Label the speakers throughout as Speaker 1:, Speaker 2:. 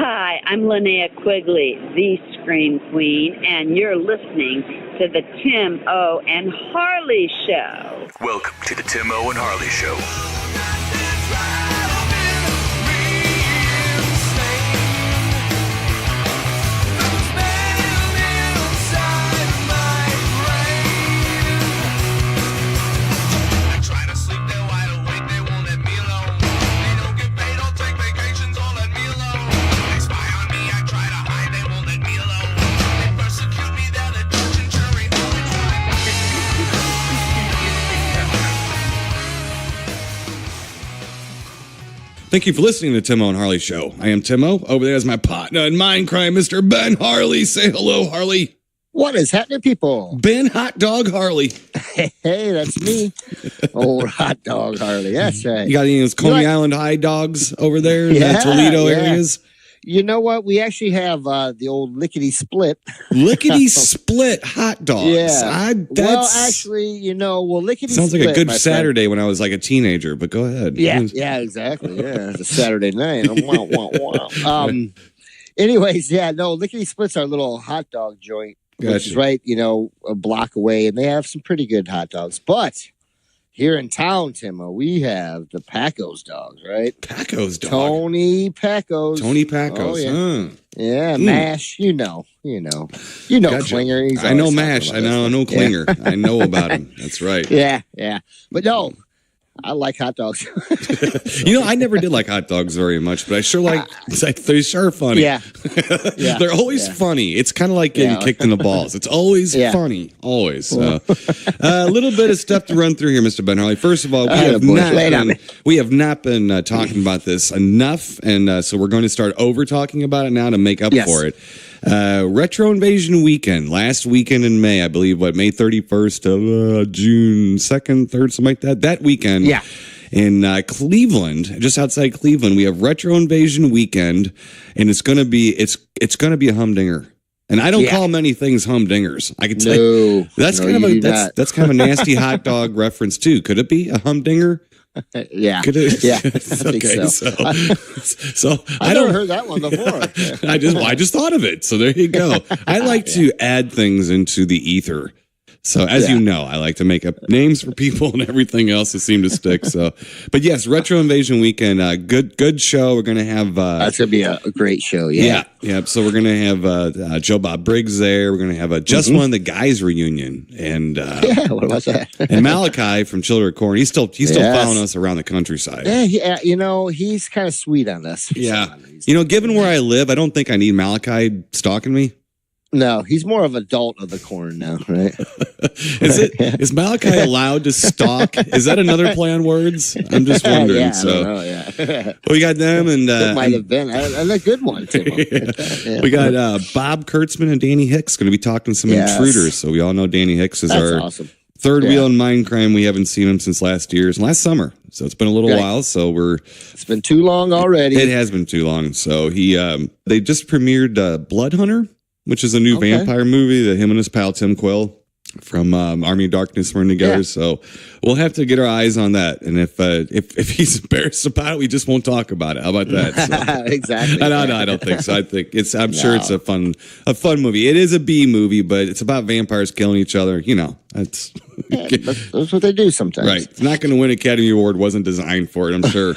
Speaker 1: Hi, I'm Linnea Quigley, the Scream Queen, and you're listening to the Tim O. and Harley Show.
Speaker 2: Welcome to the Tim O. and Harley Show.
Speaker 3: Thank you for listening to the Tim O and Harley Show. I am Tim O. Over there is my partner in Mindcrime, Mr. Ben Harley. Say hello, Harley.
Speaker 4: What is happening, people?
Speaker 3: Ben Hot Dog Harley.
Speaker 4: Hey, that's me. Old Hot Dog Harley. That's right.
Speaker 3: You got any of those Coney Island high dogs over there in the Toledo areas?
Speaker 4: You know what? We actually have the old lickety split.
Speaker 3: Lickety split hot dogs.
Speaker 4: Yeah. Well, actually, lickety
Speaker 3: sounds
Speaker 4: split.
Speaker 3: like a good Saturday when I was like a teenager, but go ahead.
Speaker 4: Yeah, exactly. Yeah, it's a Saturday night. Anyways, lickety split's our little hot dog joint, which is right, a block away, and they have some pretty good hot dogs. But here in town, Timo, we have the Pacos dogs, right?
Speaker 3: Pacos dog.
Speaker 4: Tony Pacos.
Speaker 3: Oh, yeah.
Speaker 4: Yeah, Mash, you know gotcha. Klinger.
Speaker 3: I know Mash. I know Klinger. Yeah. I know about him. That's right.
Speaker 4: Yeah. But no, I like hot dogs.
Speaker 3: I never did like hot dogs very much, but I sure like they're sure funny.
Speaker 4: Yeah.
Speaker 3: They're always funny. It's kind of like getting kicked in the balls. It's always funny. Always. A little bit of stuff to run through here, Mr. Ben Harley. First of all, we have not been talking about this enough, and so we're going to start over talking about it now to make up for it. Retro Invasion weekend, last weekend in May, I believe, May 31st to June 2nd, 3rd, something like that. That weekend in Cleveland, just outside Cleveland, we have Retro Invasion weekend, and it's going to be a humdinger. And I don't call many things humdingers. I can tell you that's kind of a nasty hot dog reference too. Could it be a humdinger?
Speaker 4: Yeah.
Speaker 3: Could it?
Speaker 4: Yeah. I think
Speaker 3: so
Speaker 4: I never heard that one before.
Speaker 3: I just thought of it. So there you go. I like to add things into the ether. So as you know, I like to make up names for people and everything else that seem to stick. So, but yes, Retro Invasion weekend, good show. We're going to have
Speaker 4: that's going to be a great show. Yeah.
Speaker 3: So we're going to have Joe Bob Briggs there. We're going to have Just One of the Guys reunion, and
Speaker 4: what about that?
Speaker 3: And Malachi from Children of Corn. He's still following us around the countryside.
Speaker 4: Yeah, he's kind of sweet on us.
Speaker 3: Yeah, given where I live, I don't think I need Malachi stalking me.
Speaker 4: No, he's more of adult of the corn now, right?
Speaker 3: Is Malachi allowed to stalk? Is that another play on words? I'm just wondering. We got them, and
Speaker 4: it might have been a good one too.
Speaker 3: We got Bob Kurtzman and Danny Hicks going to be talking some intruders. So we all know Danny Hicks is our
Speaker 4: awesome.
Speaker 3: Third wheel in Mindcrime. We haven't seen him since last summer. So it's been a little while. So
Speaker 4: it's been too long already.
Speaker 3: It has been too long. So they just premiered Blood Hunter, which is a new vampire movie that him and his pal Tim Quill from Army of Darkness were in together. So we'll have to get our eyes on that. And if he's embarrassed about it, we just won't talk about it. How about that? So,
Speaker 4: exactly.
Speaker 3: No, I don't think so. I think I'm sure it's a fun movie. It is a B movie, but it's about vampires killing each other. That's
Speaker 4: what they do sometimes.
Speaker 3: Right. It's not going to win Academy Award. Wasn't designed for it, I'm sure.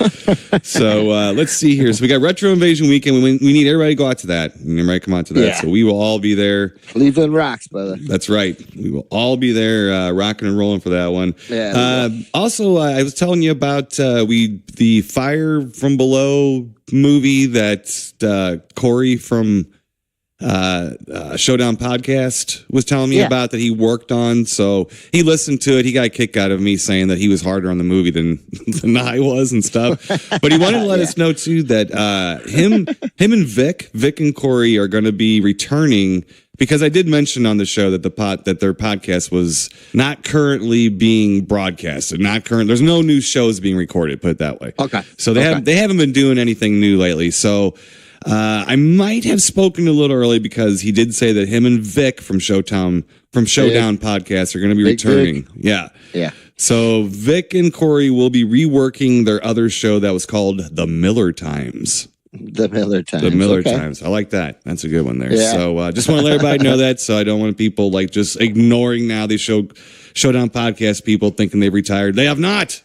Speaker 3: So let's see here. So we got Retro Invasion weekend. We need everybody to go out to that. Everybody come out to that. Yeah. So we will all be there.
Speaker 4: Cleveland rocks, brother.
Speaker 3: That's right. We will all be there rocking and rolling for that one.
Speaker 4: Yeah.
Speaker 3: Also, I was telling you about the Fire from Below movie that Corey from Showdown Podcast was telling me about that he worked on. So he listened to it. He got a kick out of me saying that he was harder on the movie than I was and stuff. But he wanted to let us know too that him and Vic and Corey are going to be returning, because I did mention on the show that that their podcast was not currently being broadcasted. There's no new shows being recorded. Put it that way.
Speaker 4: Okay.
Speaker 3: So they haven't been doing anything new lately. So. I might have spoken a little early because he did say that him and Vic from Showdown Podcast are going to be returning.
Speaker 4: Vic. Yeah.
Speaker 3: So Vic and Corey will be reworking their other show that was called The Miller Times.
Speaker 4: The Miller Times.
Speaker 3: The Miller Times. I like that. That's a good one there.
Speaker 4: Yeah.
Speaker 3: So just want to let everybody know that. So I don't want people like just ignoring now these Showdown podcast people thinking they've retired. They have not.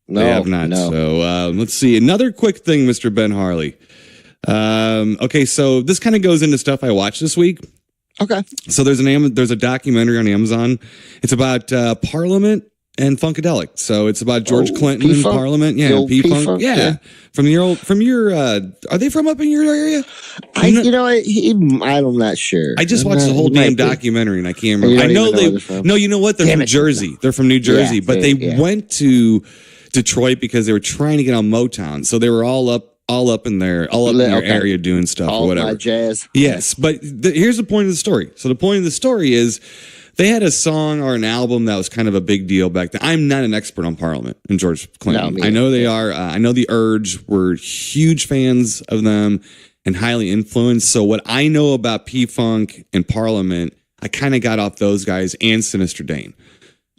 Speaker 4: No,
Speaker 3: they have not.
Speaker 4: No.
Speaker 3: So let's see. Another quick thing, Mr. Ben Harley. Okay, so this kind of goes into stuff I watched this week.
Speaker 4: Okay.
Speaker 3: So there's a documentary on Amazon. It's about Parliament and Funkadelic. So it's about George Clinton in Parliament. Yeah, P-Funk. Yeah. From your are they from up in your area?
Speaker 4: I'm not sure.
Speaker 3: I just watched the whole damn documentary and I can't remember. I know No, you know what? They're from Jersey. They're from New Jersey, but they went to Detroit because they were trying to get on Motown. So they were all up in their area doing stuff or whatever.
Speaker 4: Jazz.
Speaker 3: Yes, but here's the point of the story. So the point of the story is they had a song or an album that was kind of a big deal back then. I'm not an expert on Parliament and George Clinton. No, I know they are. I know the Urge were huge fans of them and highly influenced. So what I know about P-Funk and Parliament, I kind of got off those guys and Sinister Dane.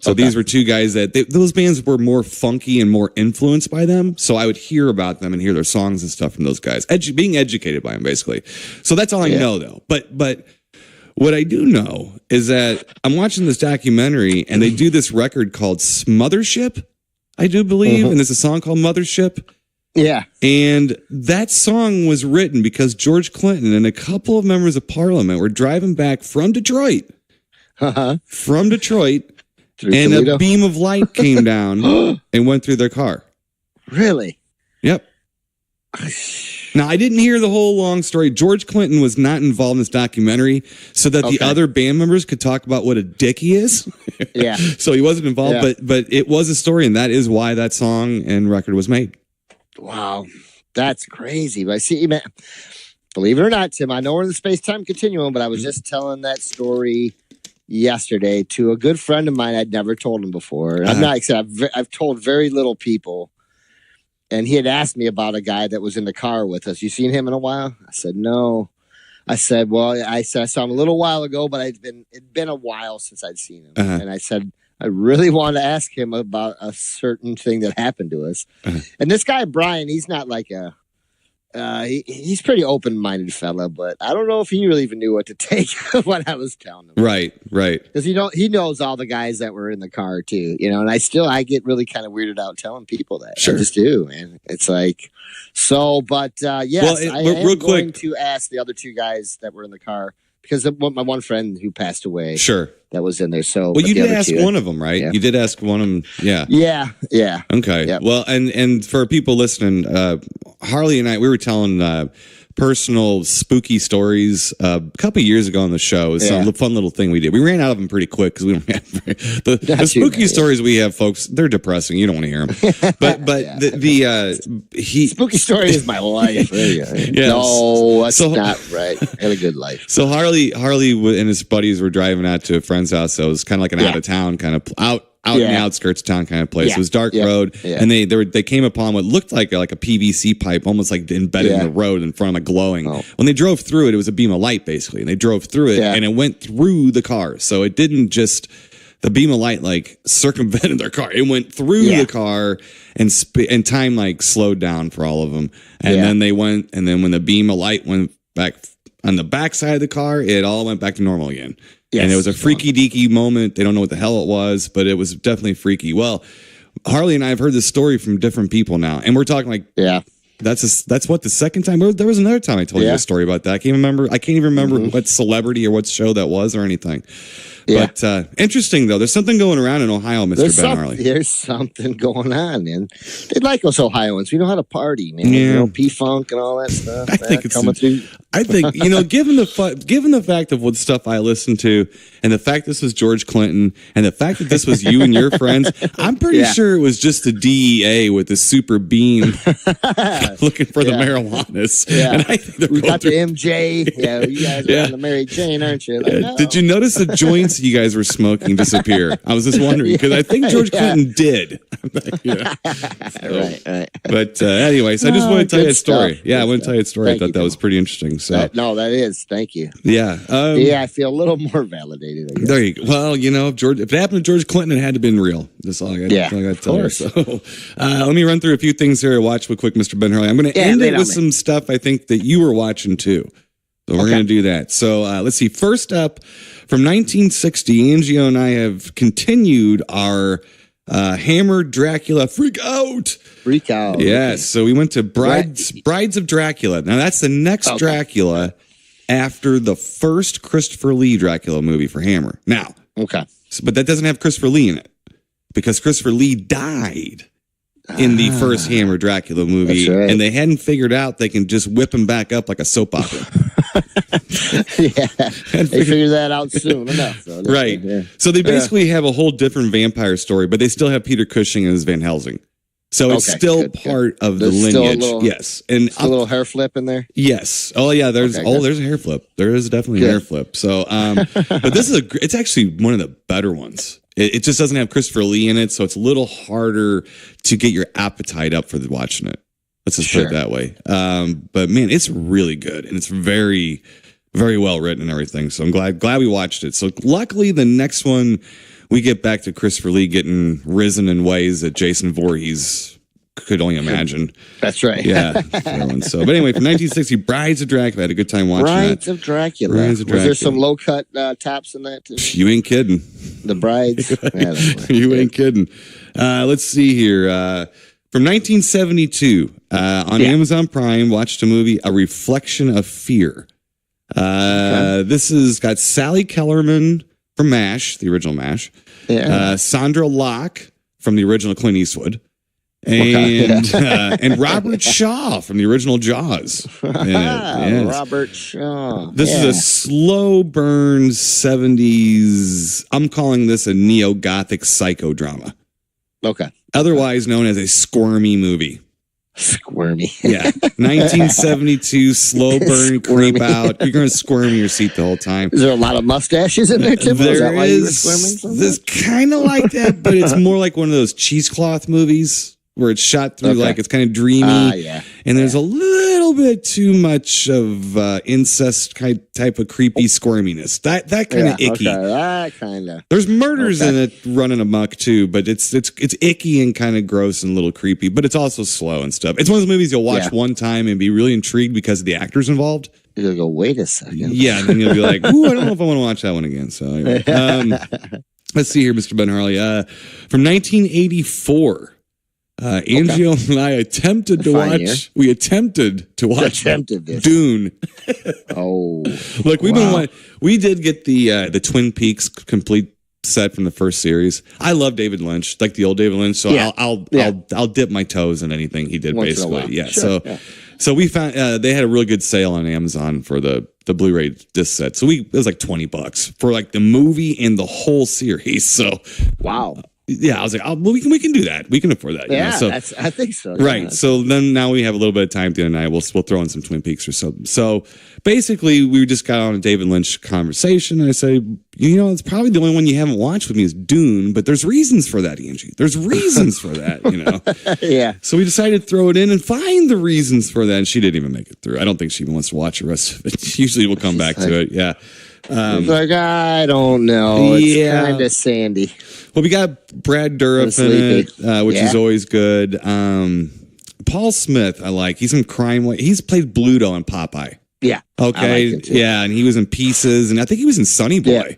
Speaker 3: So these were two guys that those bands were more funky and more influenced by them. So I would hear about them and hear their songs and stuff from those guys, being educated by them, basically. So that's all I know, though. But what I do know is that I'm watching this documentary and they do this record called Mothership, I do believe. And there's a song called Mothership.
Speaker 4: Yeah.
Speaker 3: And that song was written because George Clinton and a couple of members of Parliament were driving back from Detroit. From Detroit. And a beam of light came down and went through their car.
Speaker 4: Really?
Speaker 3: Yep. Now, I didn't hear the whole long story. George Clinton was not involved in this documentary so that the other band members could talk about what a dick he is.
Speaker 4: Yeah.
Speaker 3: So he wasn't involved, but it was a story, and that is why that song and record was made.
Speaker 4: Wow. That's crazy. But see, man, believe it or not, Tim, I know we're in the space-time continuum, but I was just telling that story yesterday to a good friend of mine. I'd never told him before. I've told very little people. And he had asked me about a guy that was in the car with us. You seen him in a while? I said, no. I said, well, I saw him a little while ago, but it'd been a while since I'd seen him. And I said, I really want to ask him about a certain thing that happened to us. And this guy, Brian, he's not like he's pretty open-minded fella, but I don't know if he really even knew what to take of what I was telling him.
Speaker 3: Right. Because
Speaker 4: he knows all the guys that were in the car too, and I get really kind of weirded out telling people that.
Speaker 3: Sure.
Speaker 4: I just do, man. It's like, so, but yes, I am going to ask the other two guys that were in the car because my one friend who passed away.
Speaker 3: Sure.
Speaker 4: That was in there. So,
Speaker 3: well, you did ask one of them, right? Yeah. You did ask one of them. Yeah.
Speaker 4: Yeah.
Speaker 3: Okay.
Speaker 4: Yep.
Speaker 3: Well, and for people listening, Harley and I, we were telling personal spooky stories a couple years ago on the show. It was a fun little thing we did. We ran out of them pretty quick because we don't have the spooky stories we have, folks. They're depressing. You don't want to hear them. But
Speaker 4: spooky story is my life. No, that's not right. I had a good life.
Speaker 3: So Harley and his buddies were driving out to a friend's house. So it was kind of like an out of town kind of out in the outskirts of town kind of place. Yeah. It was dark road, and they came upon what looked like a PVC pipe, almost like embedded in the road in front of them, glowing. Oh. When they drove through it, it was a beam of light basically, and they drove through it, and it went through the car. So it didn't just the beam of light like circumvented their car; it went through the car, and time like slowed down for all of them. And then they went, and then when the beam of light went back on the back side of the car, it all went back to normal again. Yes, and it was a freaky deaky moment. They don't know what the hell it was, but it was definitely freaky. Well, Harley and I have heard this story from different people now, and we're talking like, that's what the second time. There was another time I told you a story about that. I can't even remember what celebrity or what show that was or anything. Yeah. But interesting though, there's something going around in Ohio, Mr. Ben Harley.
Speaker 4: There's something going on, man. They like us Ohioans. We know how to party, man. Yeah. P-Funk and all that stuff.
Speaker 3: I think given the fact of what stuff I listen to, and the fact this was George Clinton, and the fact that this was you and your friends, I'm pretty sure it was just the DEA with the super beam looking for the marijuanas.
Speaker 4: Yeah.
Speaker 3: And I think
Speaker 4: we got the MJ. Yeah, you guys are on the Mary Jane, aren't you? Like, no.
Speaker 3: Did you notice the joints you guys were smoking disappear? I was just wondering because I think George Clinton did.
Speaker 4: Right.
Speaker 3: But anyways, I just want to tell you a story. I want to tell you a story. I thought that was pretty interesting. So
Speaker 4: that is. Thank you.
Speaker 3: Yeah.
Speaker 4: I feel a little more validated. I guess.
Speaker 3: There you go. Well, if it happened to George Clinton, it had to have been real. That's all I got to tell you. So let me run through a few things here to watch real quick, Mr. Ben Harley. I'm going to end it with some stuff I think that you were watching too. So we're going to do that. So let's see. First up, from 1960, Angio and I have continued our Hammer Dracula Freak Out. Yes. So we went to Brides of Dracula. Now that's the next Dracula after the first Christopher Lee Dracula movie for Hammer. Now, but that doesn't have Christopher Lee in it because Christopher Lee died in the first Hammer Dracula movie, and they hadn't figured out they can just whip him back up like a soap opera.
Speaker 4: They figured that out soon enough. So
Speaker 3: right. Yeah. So they basically have a whole different vampire story, but they still have Peter Cushing as Van Helsing. So it's still part of the lineage. Yes. And
Speaker 4: a little hair flip in there?
Speaker 3: Yes. Oh, yeah. There's a hair flip. There is definitely a hair flip. So, but this is it's actually one of the better ones. It just doesn't have Christopher Lee in it, so it's a little harder to get your appetite up for watching it. Let's just put it that way. But man, it's really good, and it's very, very well written and everything. So I'm glad we watched it. So luckily, the next one we get back to Christopher Lee getting risen in ways that Jason Voorhees could only imagine.
Speaker 4: That's right.
Speaker 3: Yeah. So, but anyway, from 1960, Brides of Dracula. I had a good time watching
Speaker 4: Brides of Dracula. Was there some low cut tops in that too?
Speaker 3: You ain't kidding.
Speaker 4: The Brides.
Speaker 3: You ain't kidding. Let's see here. From 1972, on Amazon Prime, watched a movie, A Reflection of Fear. This has got Sally Kellerman from MASH, the original MASH. Sandra Locke from the original Clint Eastwood. And Robert Shaw from the original Jaws.
Speaker 4: Robert Shaw.
Speaker 3: This is a slow burn 70s. I'm calling this a neo-gothic psychodrama. Otherwise known as a squirmy movie.
Speaker 4: Squirmy.
Speaker 3: 1972 slow burn creep out. You're going to squirm in your seat the whole time.
Speaker 4: Is there a lot of mustaches in there, Tim?
Speaker 3: There is. This kind of like that, but it's more like one of those cheesecloth movies where it's shot through like it's kind of dreamy. And there's a little bit too much of incest type of creepy squirminess. That kind of icky.
Speaker 4: That kind of.
Speaker 3: There's murders in it running amok too, but it's icky and kind of gross and a little creepy, but it's also slow and stuff. It's one of those movies you'll watch one time and be really intrigued because of the actors involved.
Speaker 4: You'll go, wait a second.
Speaker 3: Yeah, and then you'll be like, ooh, I don't know if I want to watch that one again. So anyway, let's see here, Mr. Ben Harley. From 1984. Angio and I attempted to watch. We attempted to watch Dune. Look, we did get the Twin Peaks complete set from the first series. I love David Lynch, like the old David Lynch. So I'll dip my toes in anything he did. Once basically, So we found they had a really good sale on Amazon for the Blu-ray disc set. So it was like $20 for like the movie and the whole series. So
Speaker 4: wow.
Speaker 3: Yeah, I was like, we can do that. We can afford that.
Speaker 4: Yeah,
Speaker 3: I
Speaker 4: think so.
Speaker 3: Right.
Speaker 4: Yeah.
Speaker 3: So then now we have a little bit of time the other night. We'll throw in some Twin Peaks or something. So basically, we just got on a David Lynch conversation. And I said, it's probably the only one you haven't watched with me is Dune, but there's reasons for that, Angie. There's reasons for that,
Speaker 4: Yeah.
Speaker 3: So we decided to throw it in and find the reasons for that. And she didn't even make it through. I don't think she even wants to watch the rest of it. Usually we'll come back to it. Yeah.
Speaker 4: It's like, I don't know. It's kind of sandy.
Speaker 3: Well, we got Brad Dourif in it, which is always good. Paul Smith, I like. He's in crime. He's played Bluto in Popeye.
Speaker 4: Yeah.
Speaker 3: Okay.
Speaker 4: Like
Speaker 3: and he was in Pieces, and I think he was in Sonny Boy. Yeah.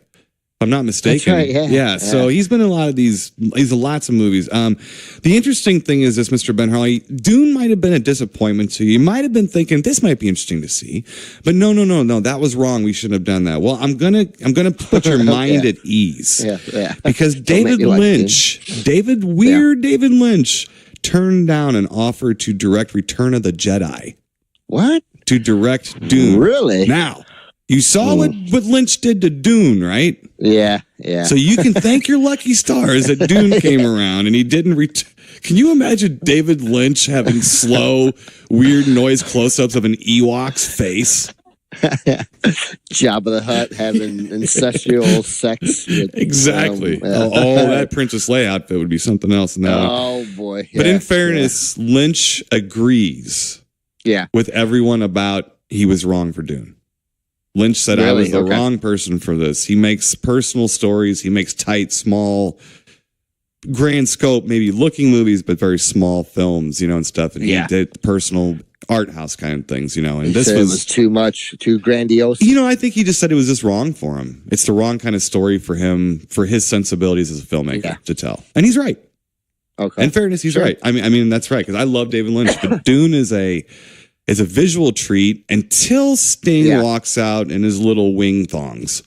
Speaker 3: If I'm not mistaken.
Speaker 4: That's right, yeah.
Speaker 3: So he's been in a lot of these. He's in lots of movies. The interesting thing is this, Mr. Ben Harley. Dune might have been a disappointment to you. You might have been thinking this might be interesting to see, but no. That was wrong. We shouldn't have done that. Well, I'm gonna put your mind at ease.
Speaker 4: Yeah.
Speaker 3: Because David Lynch, David Lynch, turned down an offer to direct Return of the Jedi.
Speaker 4: What?
Speaker 3: To direct Dune.
Speaker 4: Really?
Speaker 3: Now. You saw what Lynch did to Dune, right?
Speaker 4: Yeah.
Speaker 3: So you can thank your lucky stars that Dune came around and he didn't Can you imagine David Lynch having slow, weird noise close-ups of an Ewok's face?
Speaker 4: Jabba the Hutt having incestual sex.
Speaker 3: Exactly. That Princess Leia outfit would be something else now.
Speaker 4: Oh, boy.
Speaker 3: But in fairness, Lynch agrees with everyone about he was wrong for Dune. Lynch said, I was the wrong person for this. He makes personal stories. He makes tight, small, grand scope, maybe looking movies, but very small films, and stuff. And he did personal art house kind of things, And
Speaker 4: he
Speaker 3: this
Speaker 4: said it was too much, too grandiose.
Speaker 3: I think he just said it was just wrong for him. It's the wrong kind of story for him, for his sensibilities as a filmmaker to tell. And he's right.
Speaker 4: Okay.
Speaker 3: In fairness, he's right. I mean, that's right, because I love David Lynch, but Dune is a visual treat until Sting walks out in his little wing thongs.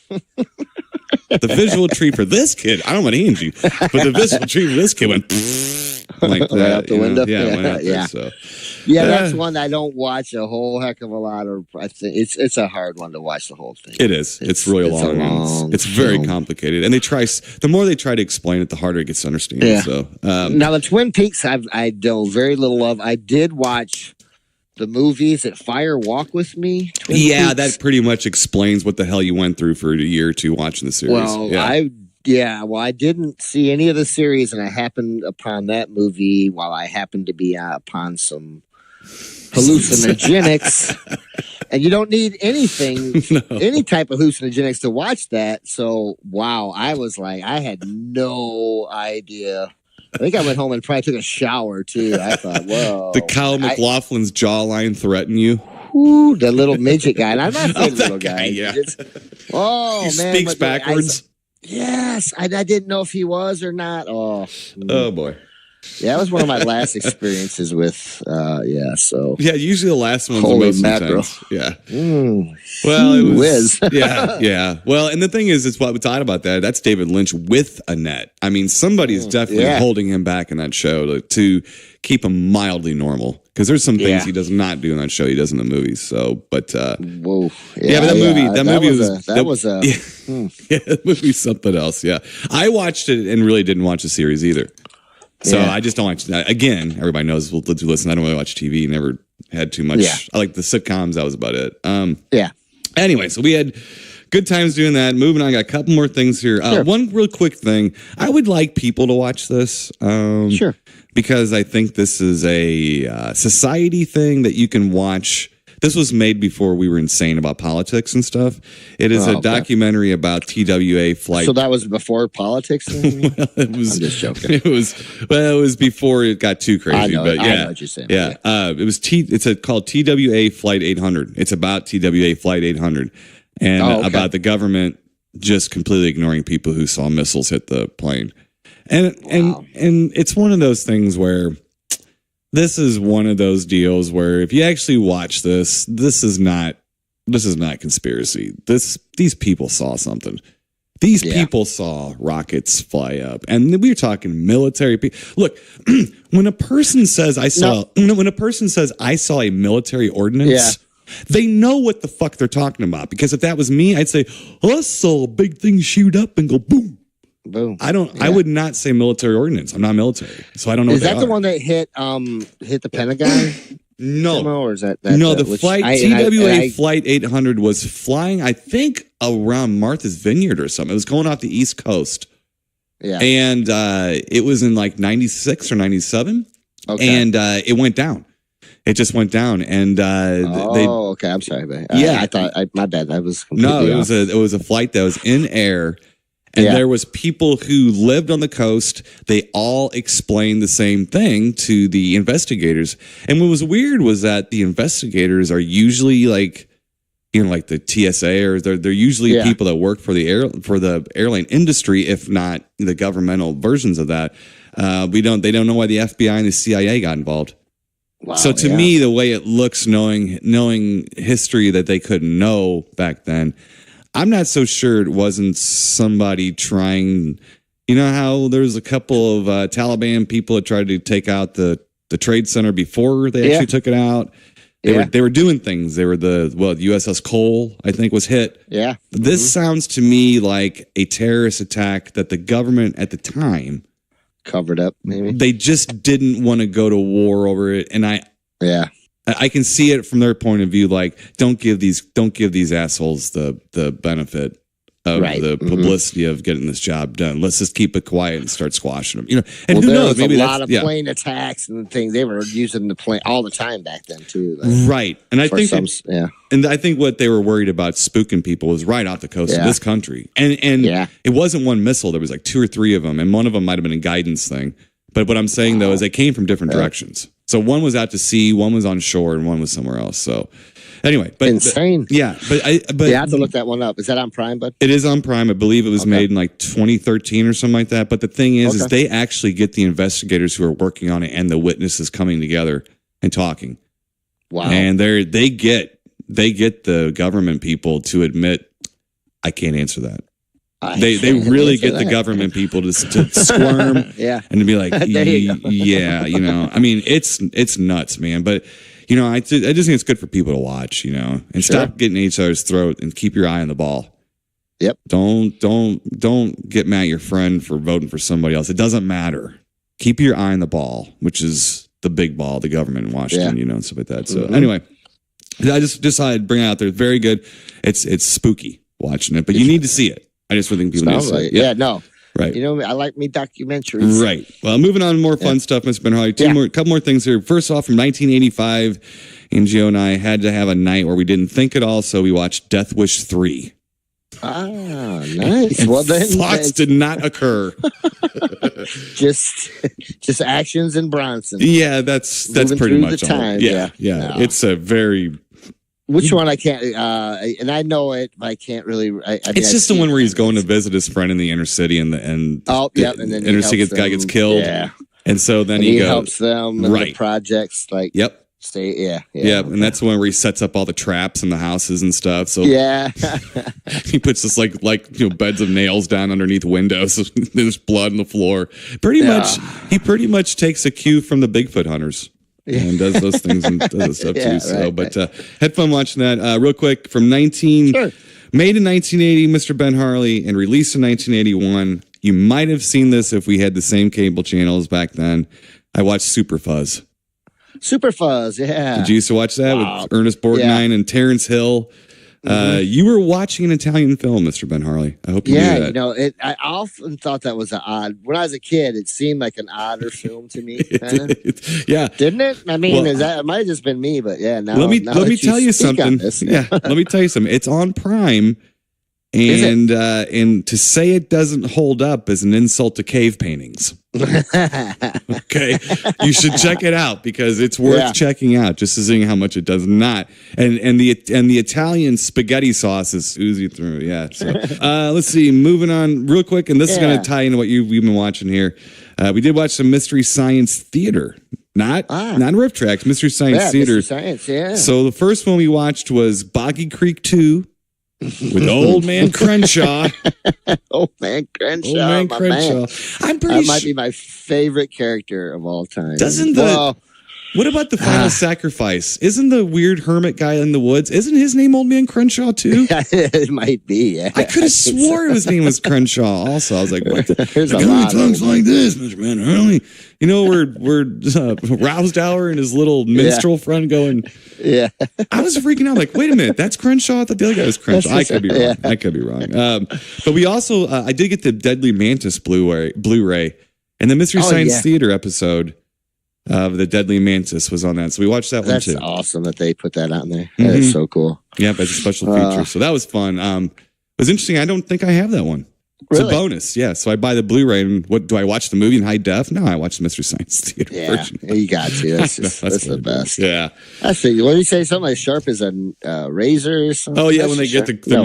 Speaker 3: The visual treat for this kid, I don't want to hand you, but the visual treat for this kid went like that.
Speaker 4: Right out the window.
Speaker 3: Yeah, went out there, so.
Speaker 4: Yeah, that's one I don't watch a whole heck of a lot. Or I think it's a hard one to watch the whole thing.
Speaker 3: It is. It's really long. It's very complicated, and the more they try to explain it, the harder it gets to understand.
Speaker 4: Yeah.
Speaker 3: So
Speaker 4: now the Twin Peaks, I know very little of. I did watch the movies at Fire Walk With Me. Twin Peaks.
Speaker 3: That pretty much explains what the hell you went through for a year or two watching the series.
Speaker 4: Well, I didn't see any of the series, and I happened upon that movie while I happened to be upon some hallucinogenics. And you don't need anything, any type of hallucinogenics to watch that. So, wow, I was like, I had no idea. I think I went home and probably took a shower, too. I thought, whoa.
Speaker 3: Did Kyle MacLachlan's jawline threaten you?
Speaker 4: Ooh, the little midget guy. And I'm not saying little guy.
Speaker 3: Yeah.
Speaker 4: He man.
Speaker 3: Speaks backwards.
Speaker 4: Yes. I didn't know if he was or not. Oh,
Speaker 3: boy.
Speaker 4: Yeah, that was one of my last experiences with, so.
Speaker 3: Yeah, usually the last one's
Speaker 4: Holy
Speaker 3: the most
Speaker 4: mackerel.
Speaker 3: intense. Yeah.
Speaker 4: Well, it was.
Speaker 3: yeah. Well, and the thing is, it's what we thought about that. That's David Lynch with Annette. I mean, somebody's definitely holding him back in that show to keep him mildly normal. Because there's some things he does not do in that show he does in the movies. So, but
Speaker 4: whoa,
Speaker 3: but that movie's something else. Yeah, I watched it and really didn't watch the series either. So I just don't watch that. Again, everybody knows we'll listen. I don't really watch TV. Never had too much. I like the sitcoms. That was about it. Anyway, so we had good times doing that. Moving on, got a couple more things here. One real quick thing. I would like people to watch this.
Speaker 4: Sure.
Speaker 3: Because I think this is a society thing that you can watch. This was made before we were insane about politics and stuff. It is a documentary about TWA flight.
Speaker 4: So that was before politics? Then?
Speaker 3: Well, it was,
Speaker 4: I'm just joking.
Speaker 3: It was before it got too crazy.
Speaker 4: I know what you're saying.
Speaker 3: Yeah. It's called TWA Flight 800. It's about TWA Flight 800 and about the government just completely ignoring people who saw missiles hit the plane. And it's one of those things where this is one of those deals where if you actually watch this is not conspiracy. These people saw something. These people saw rockets fly up, and we were talking military people. Look, when a person says I saw a military ordinance, they know what the fuck they're talking about. Because if that was me, I'd say, I saw a big thing shoot up and go boom.
Speaker 4: Boom.
Speaker 3: I would not say military ordinance. I'm not military, so I don't know.
Speaker 4: Is that the one that hit the Pentagon?
Speaker 3: No,
Speaker 4: or is that
Speaker 3: no? The TWA Flight 800 was flying, I think, around Martha's Vineyard or something. It was going off the East Coast. Yeah, and it was in like 96 or 97. Okay, and it went down. It just went down, and
Speaker 4: okay. I'm sorry, man. I thought my bad. That was completely off.
Speaker 3: It was a flight that was in air. And there was people who lived on the coast. They all explained the same thing to the investigators. And what was weird was that the investigators are usually like the TSA, or they're usually people that work for the airline industry, if not the governmental versions of that. They don't know why the FBI and the CIA got involved. Wow, so to me, the way it looks, knowing history that they couldn't know back then, I'm not so sure it wasn't somebody trying. You know how there's a couple of Taliban people that tried to take out the Trade Center before they actually took it out. They were doing things. They were the USS Cole, I think, was hit. Yeah. This sounds to me like a terrorist attack that the government at the time
Speaker 4: covered up. Maybe
Speaker 3: they just didn't want to go to war over it, and I can see it from their point of view. Like, don't give these assholes the benefit the publicity of getting this job done. Let's just keep it quiet and start squashing them. You know, and
Speaker 4: well,
Speaker 3: who
Speaker 4: there
Speaker 3: knows?
Speaker 4: was
Speaker 3: Maybe
Speaker 4: a lot of
Speaker 3: yeah.
Speaker 4: plane attacks and things. They were using the plane all the time back then too.
Speaker 3: Right, and I think and I think what they were worried about spooking people was right off the coast of this country, and it wasn't one missile. There was like 2 or 3 of them, and one of them might have been a guidance thing. But what I'm saying though is they came from different directions. So one was out to sea, one was on shore, and one was somewhere else. So. Anyway, but
Speaker 4: insane.
Speaker 3: But you
Speaker 4: have to look that one up. Is that on Prime, bud?
Speaker 3: It is on Prime. I believe it was made in like 2013 or something like that. But the thing is they actually get the investigators who are working on it and the witnesses coming together and talking.
Speaker 4: Wow.
Speaker 3: And they get the government people to admit, I can't answer that. They really get the government people to squirm and to be like, yeah, you know. I mean, it's nuts, man. But you know, I just think it's good for people to watch, you know, and stop getting each other's throat and keep your eye on the ball.
Speaker 4: Yep.
Speaker 3: Don't get mad at your friend for voting for somebody else. It doesn't matter. Keep your eye on the ball, which is the big ball, the government in Washington, you know, and stuff like that. So anyway, I just decided to bring it out there. It's very good. It's spooky watching it, but you need to see it. I just would think people need to see it.
Speaker 4: Yeah, no.
Speaker 3: Right.
Speaker 4: You know, I like me documentaries.
Speaker 3: Right. Well, moving on to more fun stuff, Miss Ben Harley. Couple more things here. First off, from 1985, Joe and I had to have a night where we didn't think at all, so we watched Death Wish 3.
Speaker 4: Ah, nice. Well, then
Speaker 3: thoughts did not occur.
Speaker 4: just actions and Bronson.
Speaker 3: Yeah, that's pretty much all.
Speaker 4: Time.
Speaker 3: Yeah. No. It's a very.
Speaker 4: Which one I can't, and I know it, but I can't really.
Speaker 3: It's just the one where he's going to visit his friend in the inner city, and then the inner city guy gets killed.
Speaker 4: Yeah,
Speaker 3: and so then he
Speaker 4: helps them in the projects. Like, and that's the one where he sets up all the traps in the houses and stuff. So
Speaker 3: he puts this like beds of nails down underneath windows. So there's blood on the floor. He pretty much takes a cue from the Bigfoot hunters. And does those things and does this stuff too. So, had fun watching that. Real quick, from made in 1980, Mr. Ben Harley, and released in 1981. You might have seen this if we had the same cable channels back then. I watched Super Fuzz.
Speaker 4: Super Fuzz, yeah.
Speaker 3: Did you used to watch that with Ernest Borgnine and Terrence Hill? You were watching an Italian film, Mr. Ben Harley. I hope you knew that.
Speaker 4: You know, I often thought that was an odd. When I was a kid, it seemed like an odder film to me. Didn't it? I mean, it might have just been me, but now.
Speaker 3: Let me tell you something. Let me tell you something. It's on Prime, and to say it doesn't hold up is an insult to cave paintings. Okay, you should check it out because it's worth checking out just to see how much it does not. And the Italian spaghetti sauce is oozy through. Yeah. So let's see. Moving on real quick, and this is going to tie into what we've been watching here. We did watch some Mystery Science Theater. Not Riff Tracks, Mystery Science Theater.
Speaker 4: Mystery Science,
Speaker 3: So the first one we watched was Boggy Creek 2. With Old Man Crenshaw.
Speaker 4: Old Man Crenshaw.
Speaker 3: I'm pretty
Speaker 4: that might be my favorite character of all time.
Speaker 3: What about the final sacrifice? Isn't the weird hermit guy in the woods? Isn't his name Old Man Crenshaw too?
Speaker 4: It might be. Yeah.
Speaker 3: I could have swore his name was Crenshaw. Also, I was like, "What?
Speaker 4: There's a lot
Speaker 3: talks like this, Mr. Man Harley." You know, we're Rousdower and his little minstrel friend going.
Speaker 4: Yeah,
Speaker 3: I was freaking out. Like, wait a minute, that's Crenshaw. I thought the other guy was Crenshaw. I could be wrong. I could be wrong. But we also, I did get the Deadly Mantis Blu-ray, and the Mystery Science Theater episode of the Deadly Mantis was on that. So we watched that one too.
Speaker 4: That's awesome that they put that on there. That is so cool.
Speaker 3: Yeah, as a special feature. So that was fun. It was interesting. I don't think I have that one. It's a bonus. Yeah. So I buy the Blu-ray and what do I watch the movie in high def? No, I watch the Mystery Science Theater version.
Speaker 4: Yeah, you got to. That's the best.
Speaker 3: Yeah.
Speaker 4: Actually, what do you say? Something as sharp as a razor or something?
Speaker 3: Oh, yeah, when they get the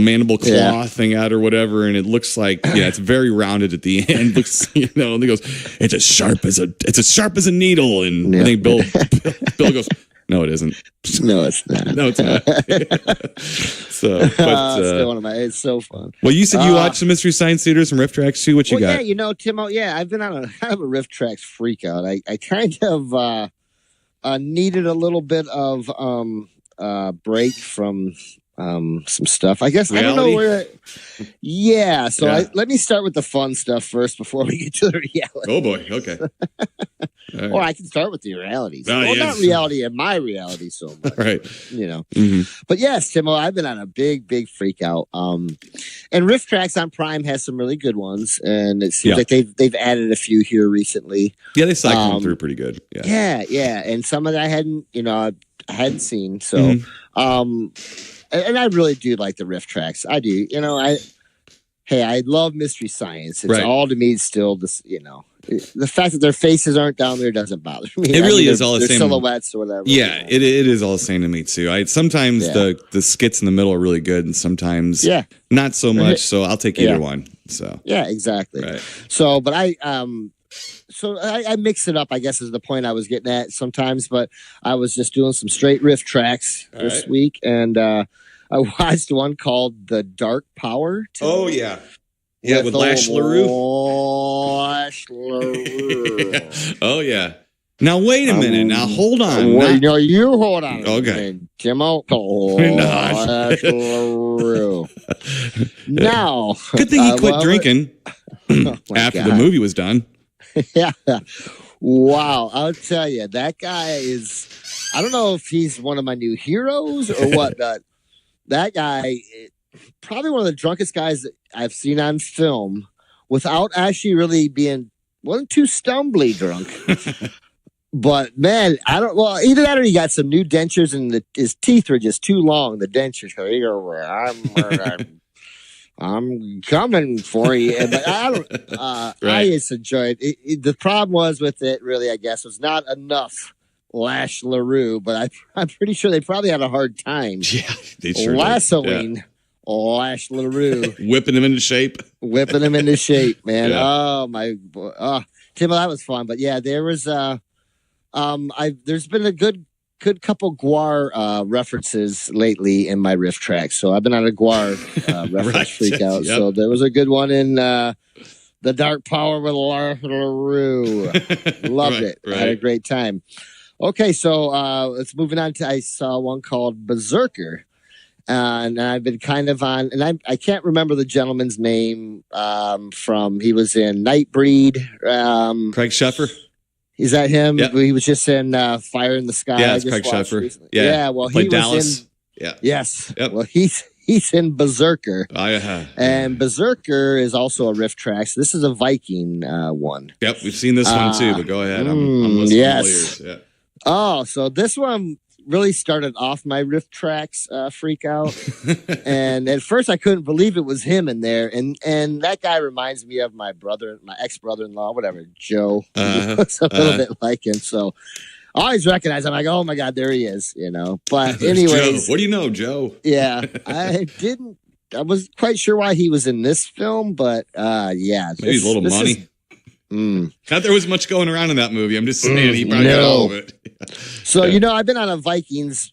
Speaker 3: mandible claw thing out or whatever, and it looks like, it's very rounded at the end. Looks, and he goes, it's as sharp as a needle. And I think Bill goes, no, it isn't.
Speaker 4: No, it's not.
Speaker 3: No, it's not. So, but
Speaker 4: it's still one of my. It's so fun.
Speaker 3: Well, you said you watched the Mystery Science Theaters and Riff Tracks too. What you got?
Speaker 4: Yeah, Timo. Yeah, I've been on kind of a Riff Tracks freak out. I kind of needed a little bit of break from some stuff. I guess
Speaker 3: reality?
Speaker 4: I don't know where. Yeah. So let me start with the fun stuff first before we get to the reality.
Speaker 3: Oh boy. Okay.
Speaker 4: Right. Or I can start with the realities. Not reality and my reality so much.
Speaker 3: Right.
Speaker 4: But yes, Timo, I've been on a big freak out. And Riff Tracks on Prime has some really good ones, and it seems like they've added a few here recently.
Speaker 3: Yeah, they cycle them through pretty good.
Speaker 4: Yeah. And some that I hadn't seen. So and I really do like the Riff Tracks. I do. I love Mystery Science. It's all to me still this, the fact that their faces aren't down there doesn't bother me.
Speaker 3: It really is all the same.
Speaker 4: Silhouettes or whatever.
Speaker 3: Yeah, it is all the same to me too. Sometimes the skits in the middle are really good, and sometimes not so much. So I'll take either one. So
Speaker 4: exactly.
Speaker 3: Right.
Speaker 4: So, but I mix it up, I guess, is the point I was getting at sometimes. But I was just doing some straight Riff Tracks this week, and I watched one called The Dark Power.
Speaker 3: Oh yeah. Yeah, with Lash LaRue. Oh, yeah. Now, wait a minute. Now, hold on.
Speaker 4: You hold on.
Speaker 3: Okay.
Speaker 4: Timo. Lash LaRue. Now.
Speaker 3: Good thing he quit drinking after the movie was done.
Speaker 4: Yeah. Wow. I'll tell you, that guy is, I don't know if he's one of my new heroes or what, but that guy, probably one of the drunkest guys that I've seen on film without actually really wasn't too stumbly drunk. But man, either that or he got some new dentures and his teeth were just too long. The dentures, I'm coming for you. But I don't, I just enjoyed it. The problem was with it, really, I guess, was not enough Lash LaRue, but I'm pretty sure they probably had a hard time.
Speaker 3: Yeah, they sure
Speaker 4: lassoing
Speaker 3: did.
Speaker 4: Lash LaRue.
Speaker 3: Whipping him into shape,
Speaker 4: man.
Speaker 3: Yeah.
Speaker 4: Oh, my boy. Oh, Tim, that was fun. But yeah, there was, there's been a good couple Guar references lately in my Riff Tracks. So I've been on a Guar reference freak out. Yep. So there was a good one in The Dark Power with Lash LaRue. Loved it.
Speaker 3: Right.
Speaker 4: Had a great time. Okay, so let's moving on to, I saw one called Berserker. And I've been kind of on, and I can't remember the gentleman's name he was in Nightbreed.
Speaker 3: Craig Sheffer.
Speaker 4: Is that him?
Speaker 3: Yep.
Speaker 4: He was just in Fire in the Sky.
Speaker 3: Yeah, it's Craig Sheffer.
Speaker 4: Yeah, well, he was
Speaker 3: Dallas.
Speaker 4: Yes.
Speaker 3: Yep.
Speaker 4: Well, he's in Berserker.
Speaker 3: And
Speaker 4: Berserker is also a Riff Tracks. This is a Viking one.
Speaker 3: Yep, we've seen this one too, but go ahead. I'm listening to ears. Yeah.
Speaker 4: Oh, so this one really started off my Riff Tracks freak out. And at first I couldn't believe it was him in there. And that guy reminds me of my ex-brother-in-law, whatever, Joe. Looks a little bit like him. So I always recognize him. I go, oh my God, there he is, But anyways.
Speaker 3: Joe. What do you know, Joe?
Speaker 4: Yeah. I wasn't quite sure why he was in this film, but yeah.
Speaker 3: Maybe he's a little money. Not there was much going around in that movie. I'm just saying he probably got all of it.
Speaker 4: So, I've been on a Vikings,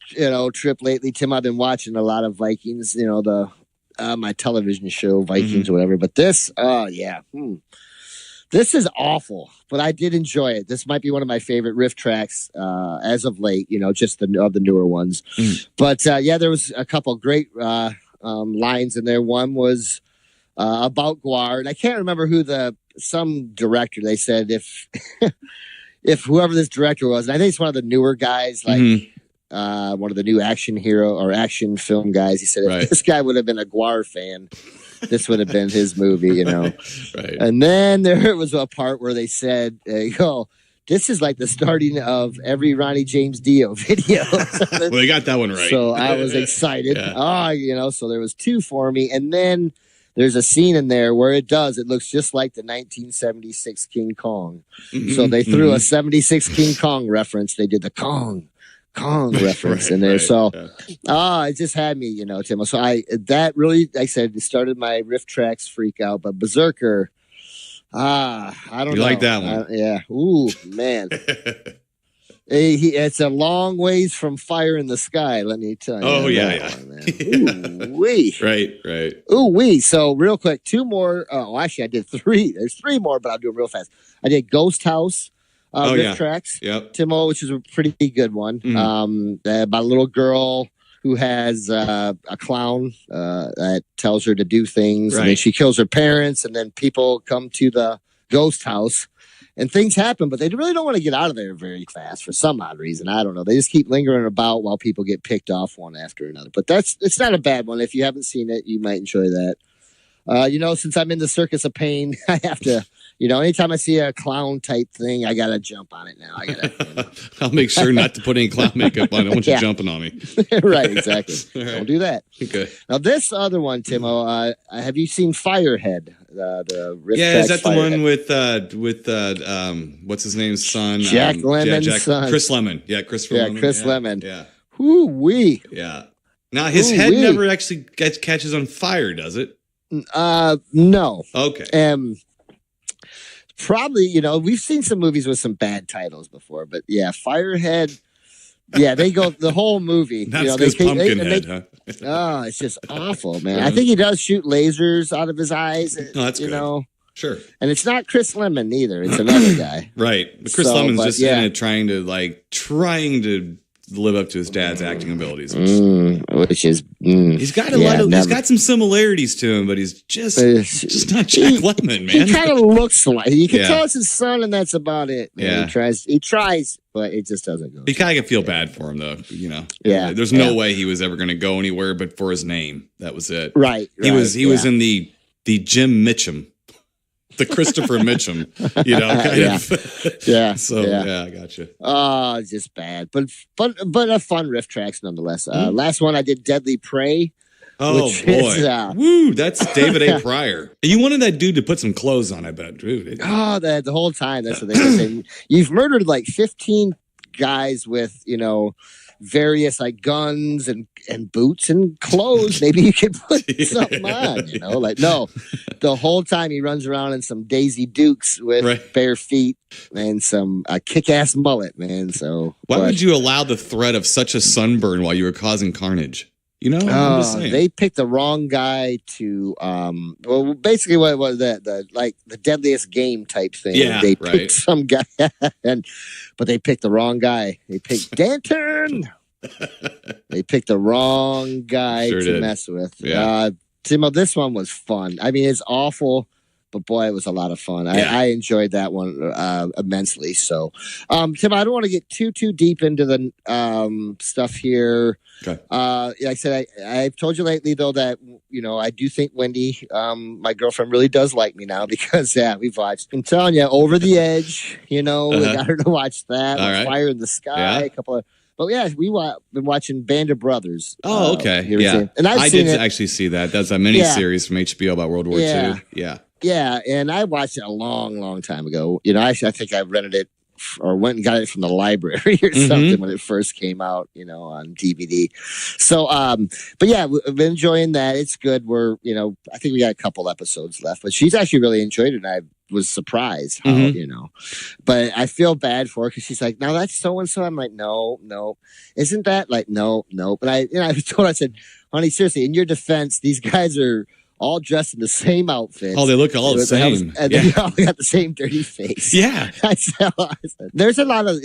Speaker 4: trip lately, Tim. I've been watching a lot of Vikings, my television show, Vikings or whatever. But this, this is awful, but I did enjoy it. This might be one of my favorite Riff Tracks as of late, just of the newer ones. But there was a couple great lines in there. One was about Guar, and I can't remember who some director, they said if whoever this director was, and I think it's one of the newer guys, like one of the new action hero or action film guys, he said if this guy would have been a Guar fan, this would have been his movie,
Speaker 3: Right.
Speaker 4: And then there was a part where they said, this is like the starting of every Ronnie James Dio video.
Speaker 3: Well, they got that one right.
Speaker 4: So I was excited. So there was two for me. And then there's a scene in there where it looks just like the 1976 King Kong. So they threw a 76 King Kong reference. They did the Kong reference in there. So, it just had me, Tim. So that really, like I said, it started my Riff Tracks freak out, but Berserker, I don't know.
Speaker 3: You like that one?
Speaker 4: Yeah. Ooh, man. It's a long ways from Fire in the Sky, let me tell you.
Speaker 3: Oh, yeah.
Speaker 4: Ooh-wee.
Speaker 3: Right.
Speaker 4: Ooh-wee. So, real quick, two more. Actually, I did three. There's three more, but I'll do them real fast. I did Ghost House Riff Tracks,
Speaker 3: Yep.
Speaker 4: Timo, which is a pretty good one. About a little girl who has a clown that tells her to do things, and then she kills her parents, and then people come to the ghost house. And things happen, but they really don't want to get out of there very fast for some odd reason. I don't know. They just keep lingering about while people get picked off one after another. But it's not a bad one. If you haven't seen it, you might enjoy that. Since I'm in the circus of pain, I have to, anytime I see a clown type thing, I got to jump on it now.
Speaker 3: I'll make sure not to put any clown makeup on. I don't want you jumping on me.
Speaker 4: Right, exactly. Right. Don't do that.
Speaker 3: Okay.
Speaker 4: Now, this other one, Timo, have you seen Firehead? The Riff
Speaker 3: is that
Speaker 4: Firehead?
Speaker 3: the one with what's his name's son?
Speaker 4: Jack Lemon's son.
Speaker 3: Chris Lemon. Yeah, Chris
Speaker 4: Lemon.
Speaker 3: Yeah.
Speaker 4: Whoo-wee.
Speaker 3: Yeah. Now, his head never actually catches on fire, does it?
Speaker 4: No.
Speaker 3: Okay.
Speaker 4: Probably, we've seen some movies with some bad titles before, but yeah, Firehead. Yeah, they go the whole movie.
Speaker 3: That's Pumpkinhead, huh?
Speaker 4: Oh, it's just awful, man. I think he does shoot lasers out of his eyes.
Speaker 3: That's good. Sure.
Speaker 4: And it's not Chris Lemon either. It's another guy.
Speaker 3: Right. But Chris Lemon's just in it trying to live up to his dad's acting abilities.
Speaker 4: Which is
Speaker 3: he's got he's got some similarities to him, but he's just not Jack Lemmon, man.
Speaker 4: He kind of looks like you can tell it's his son, and that's about it. Man.
Speaker 3: Yeah,
Speaker 4: he tries, but it just doesn't go.
Speaker 3: You kind of feel bad for him, though.
Speaker 4: Yeah.
Speaker 3: There's no way he was ever going to go anywhere, but for his name, that was it.
Speaker 4: Right.
Speaker 3: He was in the Jim Mitchum. The Christopher Mitchum,
Speaker 4: Yeah.
Speaker 3: So I got you.
Speaker 4: Oh, just bad, but a fun riff tracks nonetheless. Last one I did Deadly Prey.
Speaker 3: Oh boy! Woo! That's David A. Pryor. You wanted that dude to put some clothes on, I bet, dude.
Speaker 4: Oh, the whole time. That's what they were saying. You've murdered like 15 guys with various like guns and boots and clothes. Maybe you could put something on, no, the whole time he runs around in some Daisy Dukes with bare feet and some kick-ass mullet, man. So
Speaker 3: why would you allow the threat of such a sunburn while you were causing carnage? I'm just saying.
Speaker 4: They picked the wrong guy to basically what was the deadliest game type thing.
Speaker 3: Yeah,
Speaker 4: they picked some guy but they picked the wrong guy. They picked Danton. They picked the wrong guy to mess with.
Speaker 3: Yeah.
Speaker 4: Timo, this one was fun. I mean, it's awful, but boy, it was a lot of fun. Yeah. I enjoyed that one immensely. So, Tim, I don't want to get too deep into the stuff here.
Speaker 3: Okay.
Speaker 4: Like I said, I've told you lately though that I do think Wendy, my girlfriend, really does like me now because we've watched. I'm telling you, Over the Edge. We got her to watch that. Fire in the Sky. A couple of. But yeah, we've been watching Band of Brothers.
Speaker 3: Oh, okay.
Speaker 4: And
Speaker 3: I did actually see that. That's a miniseries from HBO about World War II. Yeah.
Speaker 4: Yeah, and I watched it a long, long time ago. I think I rented it or went and got it from the library or something when it first came out, on DVD. So, but yeah, I've been enjoying that. It's good. We're, I think we got a couple episodes left, but she's actually really enjoyed it. And I was surprised how, but I feel bad for her because she's like, no, that's so-and-so. I'm like, no. Isn't that like, no. But I told her, I said, honey, seriously, in your defense, these guys are all dressed in the same outfits.
Speaker 3: Oh, they look all the same.
Speaker 4: And they all got the same dirty face.
Speaker 3: Yeah.
Speaker 4: There's a lot of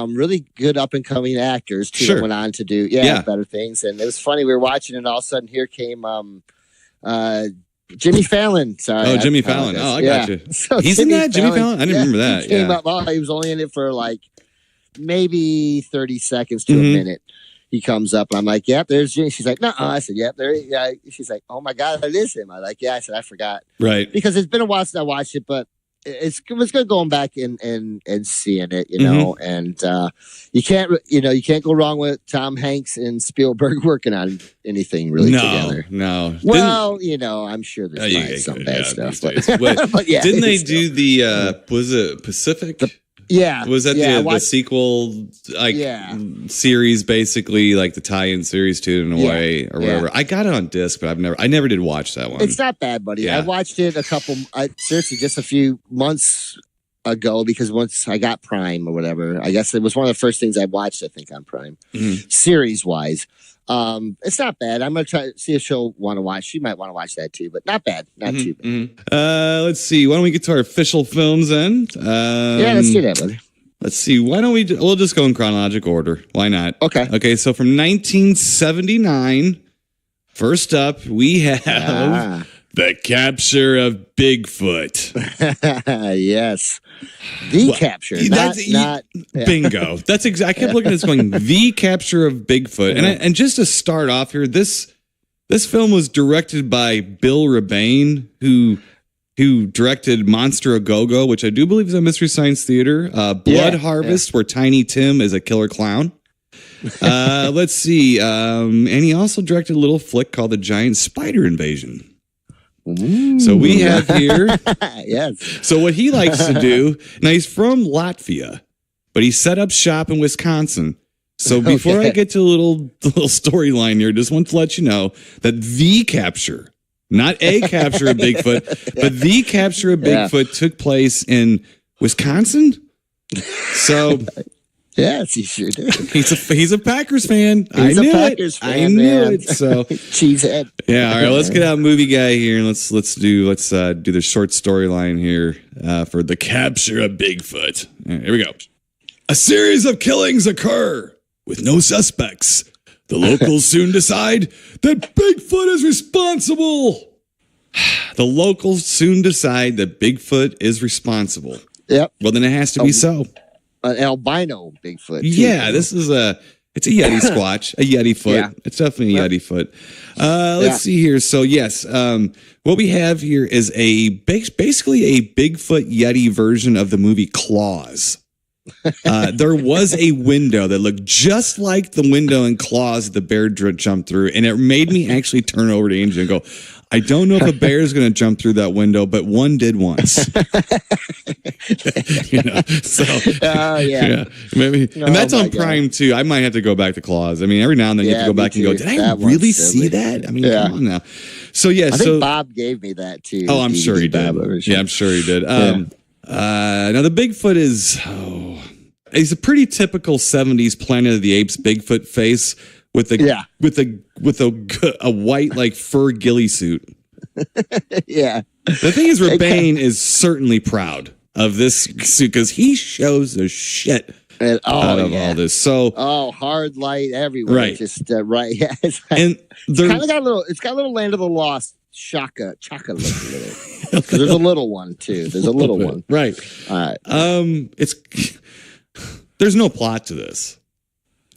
Speaker 4: really good up and coming actors too that went on to do better things. And it was funny. We were watching and all of a sudden here came Jimmy Fallon. Sorry.
Speaker 3: Oh, Jimmy Fallon. Oh, I got you. So he's in that? Jimmy Fallon? I didn't remember that.
Speaker 4: He came up. Oh, he was only in it for like maybe 30 seconds to a minute. He comes up and I'm like, yep, there's Jimmy. She's like, no. I said, yep, there. Yeah. She's like, oh my God, that is him. I'm like, yeah. I said, I forgot.
Speaker 3: Right.
Speaker 4: Because it's been a while since I watched it, but it was good going back and seeing it, and you can't go wrong with Tom Hanks and Spielberg working on anything really together.
Speaker 3: No.
Speaker 4: Well, I'm sure there's some bad stuff.
Speaker 3: But yeah, didn't they do the, was it Pacific? Was that the sequel series, basically like the tie-in series to it in a way or whatever? I got it on disc, but I never did watch that one.
Speaker 4: It's not bad, buddy. I watched it seriously just a few months ago because once I got Prime or whatever, I guess it was one of the first things I watched, I think, on Prime, series wise. It's not bad. I'm gonna try to see if she'll want to watch. She might want to watch that too, but not bad. Not too bad.
Speaker 3: Let's see. Why don't we get to our official films then?
Speaker 4: Let's do that, buddy.
Speaker 3: Let's see. Why don't we'll just go in chronological order. Why not?
Speaker 4: Okay.
Speaker 3: Okay. So from 1979, first up, we have the capture of Bigfoot.
Speaker 4: Yes. The capture. Not
Speaker 3: bingo. That's exactly. I kept looking at this going, the capture of Bigfoot. And just to start off here, this film was directed by Bill Rebane, who directed Monster A Go-Go, which I do believe is a Mystery Science Theater. Blood Harvest, where Tiny Tim is a killer clown. Let's see. And he also directed a little flick called The Giant Spider Invasion. Ooh. So we have here.
Speaker 4: Yes.
Speaker 3: So what he likes to do, now he's from Latvia, but he set up shop in Wisconsin. So before I get to the little storyline here, just want to let you know that the capture, not a capture of Bigfoot, but the capture of Bigfoot took place in Wisconsin. So
Speaker 4: yes, he sure did.
Speaker 3: He's a Packers fan.
Speaker 4: He's a Packers fan.
Speaker 3: I knew it. So
Speaker 4: cheesehead.
Speaker 3: Yeah. All right. Let's get out movie guy here and let's do the short storyline here for the capture of Bigfoot. Right, here we go. A series of killings occur with no suspects. The locals soon decide that Bigfoot is responsible. The locals soon decide that Bigfoot is responsible.
Speaker 4: Yep.
Speaker 3: Well, then it has to be so.
Speaker 4: An albino Bigfoot.
Speaker 3: Yeah, this is it's a Yeti squatch, a Yeti foot. Yeah. It's definitely a Yeti foot. Let's see here. So yes, what we have here is basically a Bigfoot Yeti version of the movie Claws. There was a window that looked just like the window in Claws that the bear jumped through, and it made me actually turn over to Angel and go, I don't know if a bear is going to jump through that window, but one did once. Maybe, and that's on Prime too. I might have to go back to Claws. I mean, every now and then you have to go back and go, did I really see that? I mean, come on now. So I
Speaker 4: think Bob gave me that too.
Speaker 3: Oh, I'm sure he did. Yeah, I'm sure he did. Now the Bigfoot is he's a pretty typical 70s Planet of the Apes Bigfoot face with a white like fur ghillie suit.
Speaker 4: Yeah.
Speaker 3: The thing is, Rebane is certainly proud of this suit because he shows the shit out of all this. So
Speaker 4: hard light everywhere.
Speaker 3: Right.
Speaker 4: Just right. Yeah.
Speaker 3: And
Speaker 4: it's kind of got a little Land of the Lost chaka look to it. There's a little one too. There's a little one.
Speaker 3: Right.
Speaker 4: All right.
Speaker 3: There's no plot to this.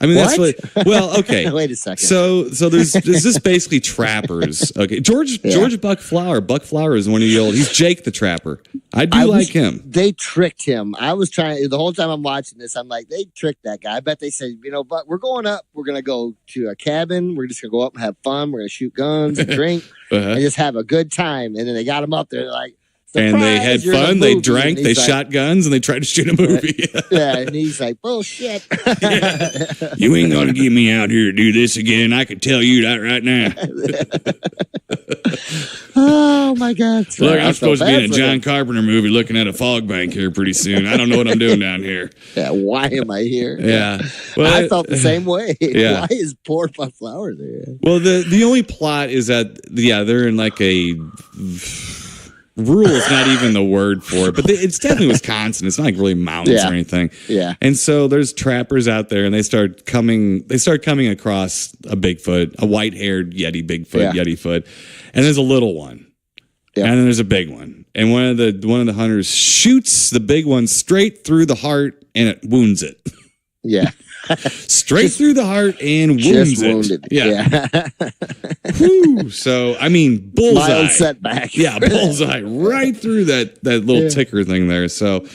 Speaker 3: I mean, that's what. Well, okay.
Speaker 4: Wait a second.
Speaker 3: So there's just basically trappers. Okay, George Buck Flower is one of the old. He's Jake the Trapper. I like him.
Speaker 4: They tricked him. I was trying the whole time I'm watching this. I'm like, they tricked that guy. I bet they said, but we're going up. We're gonna go to a cabin. We're just gonna go up and have fun. We're gonna shoot guns and drink and just have a good time. And then they got him up there like.
Speaker 3: And they had fun, they drank, they shot guns, and they tried to shoot a movie.
Speaker 4: And he's like, bullshit.
Speaker 3: You ain't going to get me out here to do this again. I can tell you that right now.
Speaker 4: Oh, my God.
Speaker 3: Look, I'm supposed to be in a John Carpenter movie looking at a fog bank here pretty soon. I don't know what I'm doing down here.
Speaker 4: Yeah, why am I here?
Speaker 3: Yeah.
Speaker 4: Well, I felt the same way.
Speaker 3: Yeah.
Speaker 4: Why is poor Buck Flower there?
Speaker 3: Well, the only plot is that, they're in like a... rural is not even the word for it, but it's definitely Wisconsin. It's not like really mountains or anything.
Speaker 4: Yeah.
Speaker 3: And so there's trappers out there, and they start coming across a Bigfoot, a white-haired Yeti Bigfoot, Yetifoot, and there's a little one, and then there's a big one, and one of the hunters shoots the big one straight through the heart, and it wounds it.
Speaker 4: Yeah.
Speaker 3: Straight through the heart and wounds it. Yeah. Whew. So, I mean, bullseye.
Speaker 4: Mild setback.
Speaker 3: Yeah, bullseye right through that little ticker thing there. So,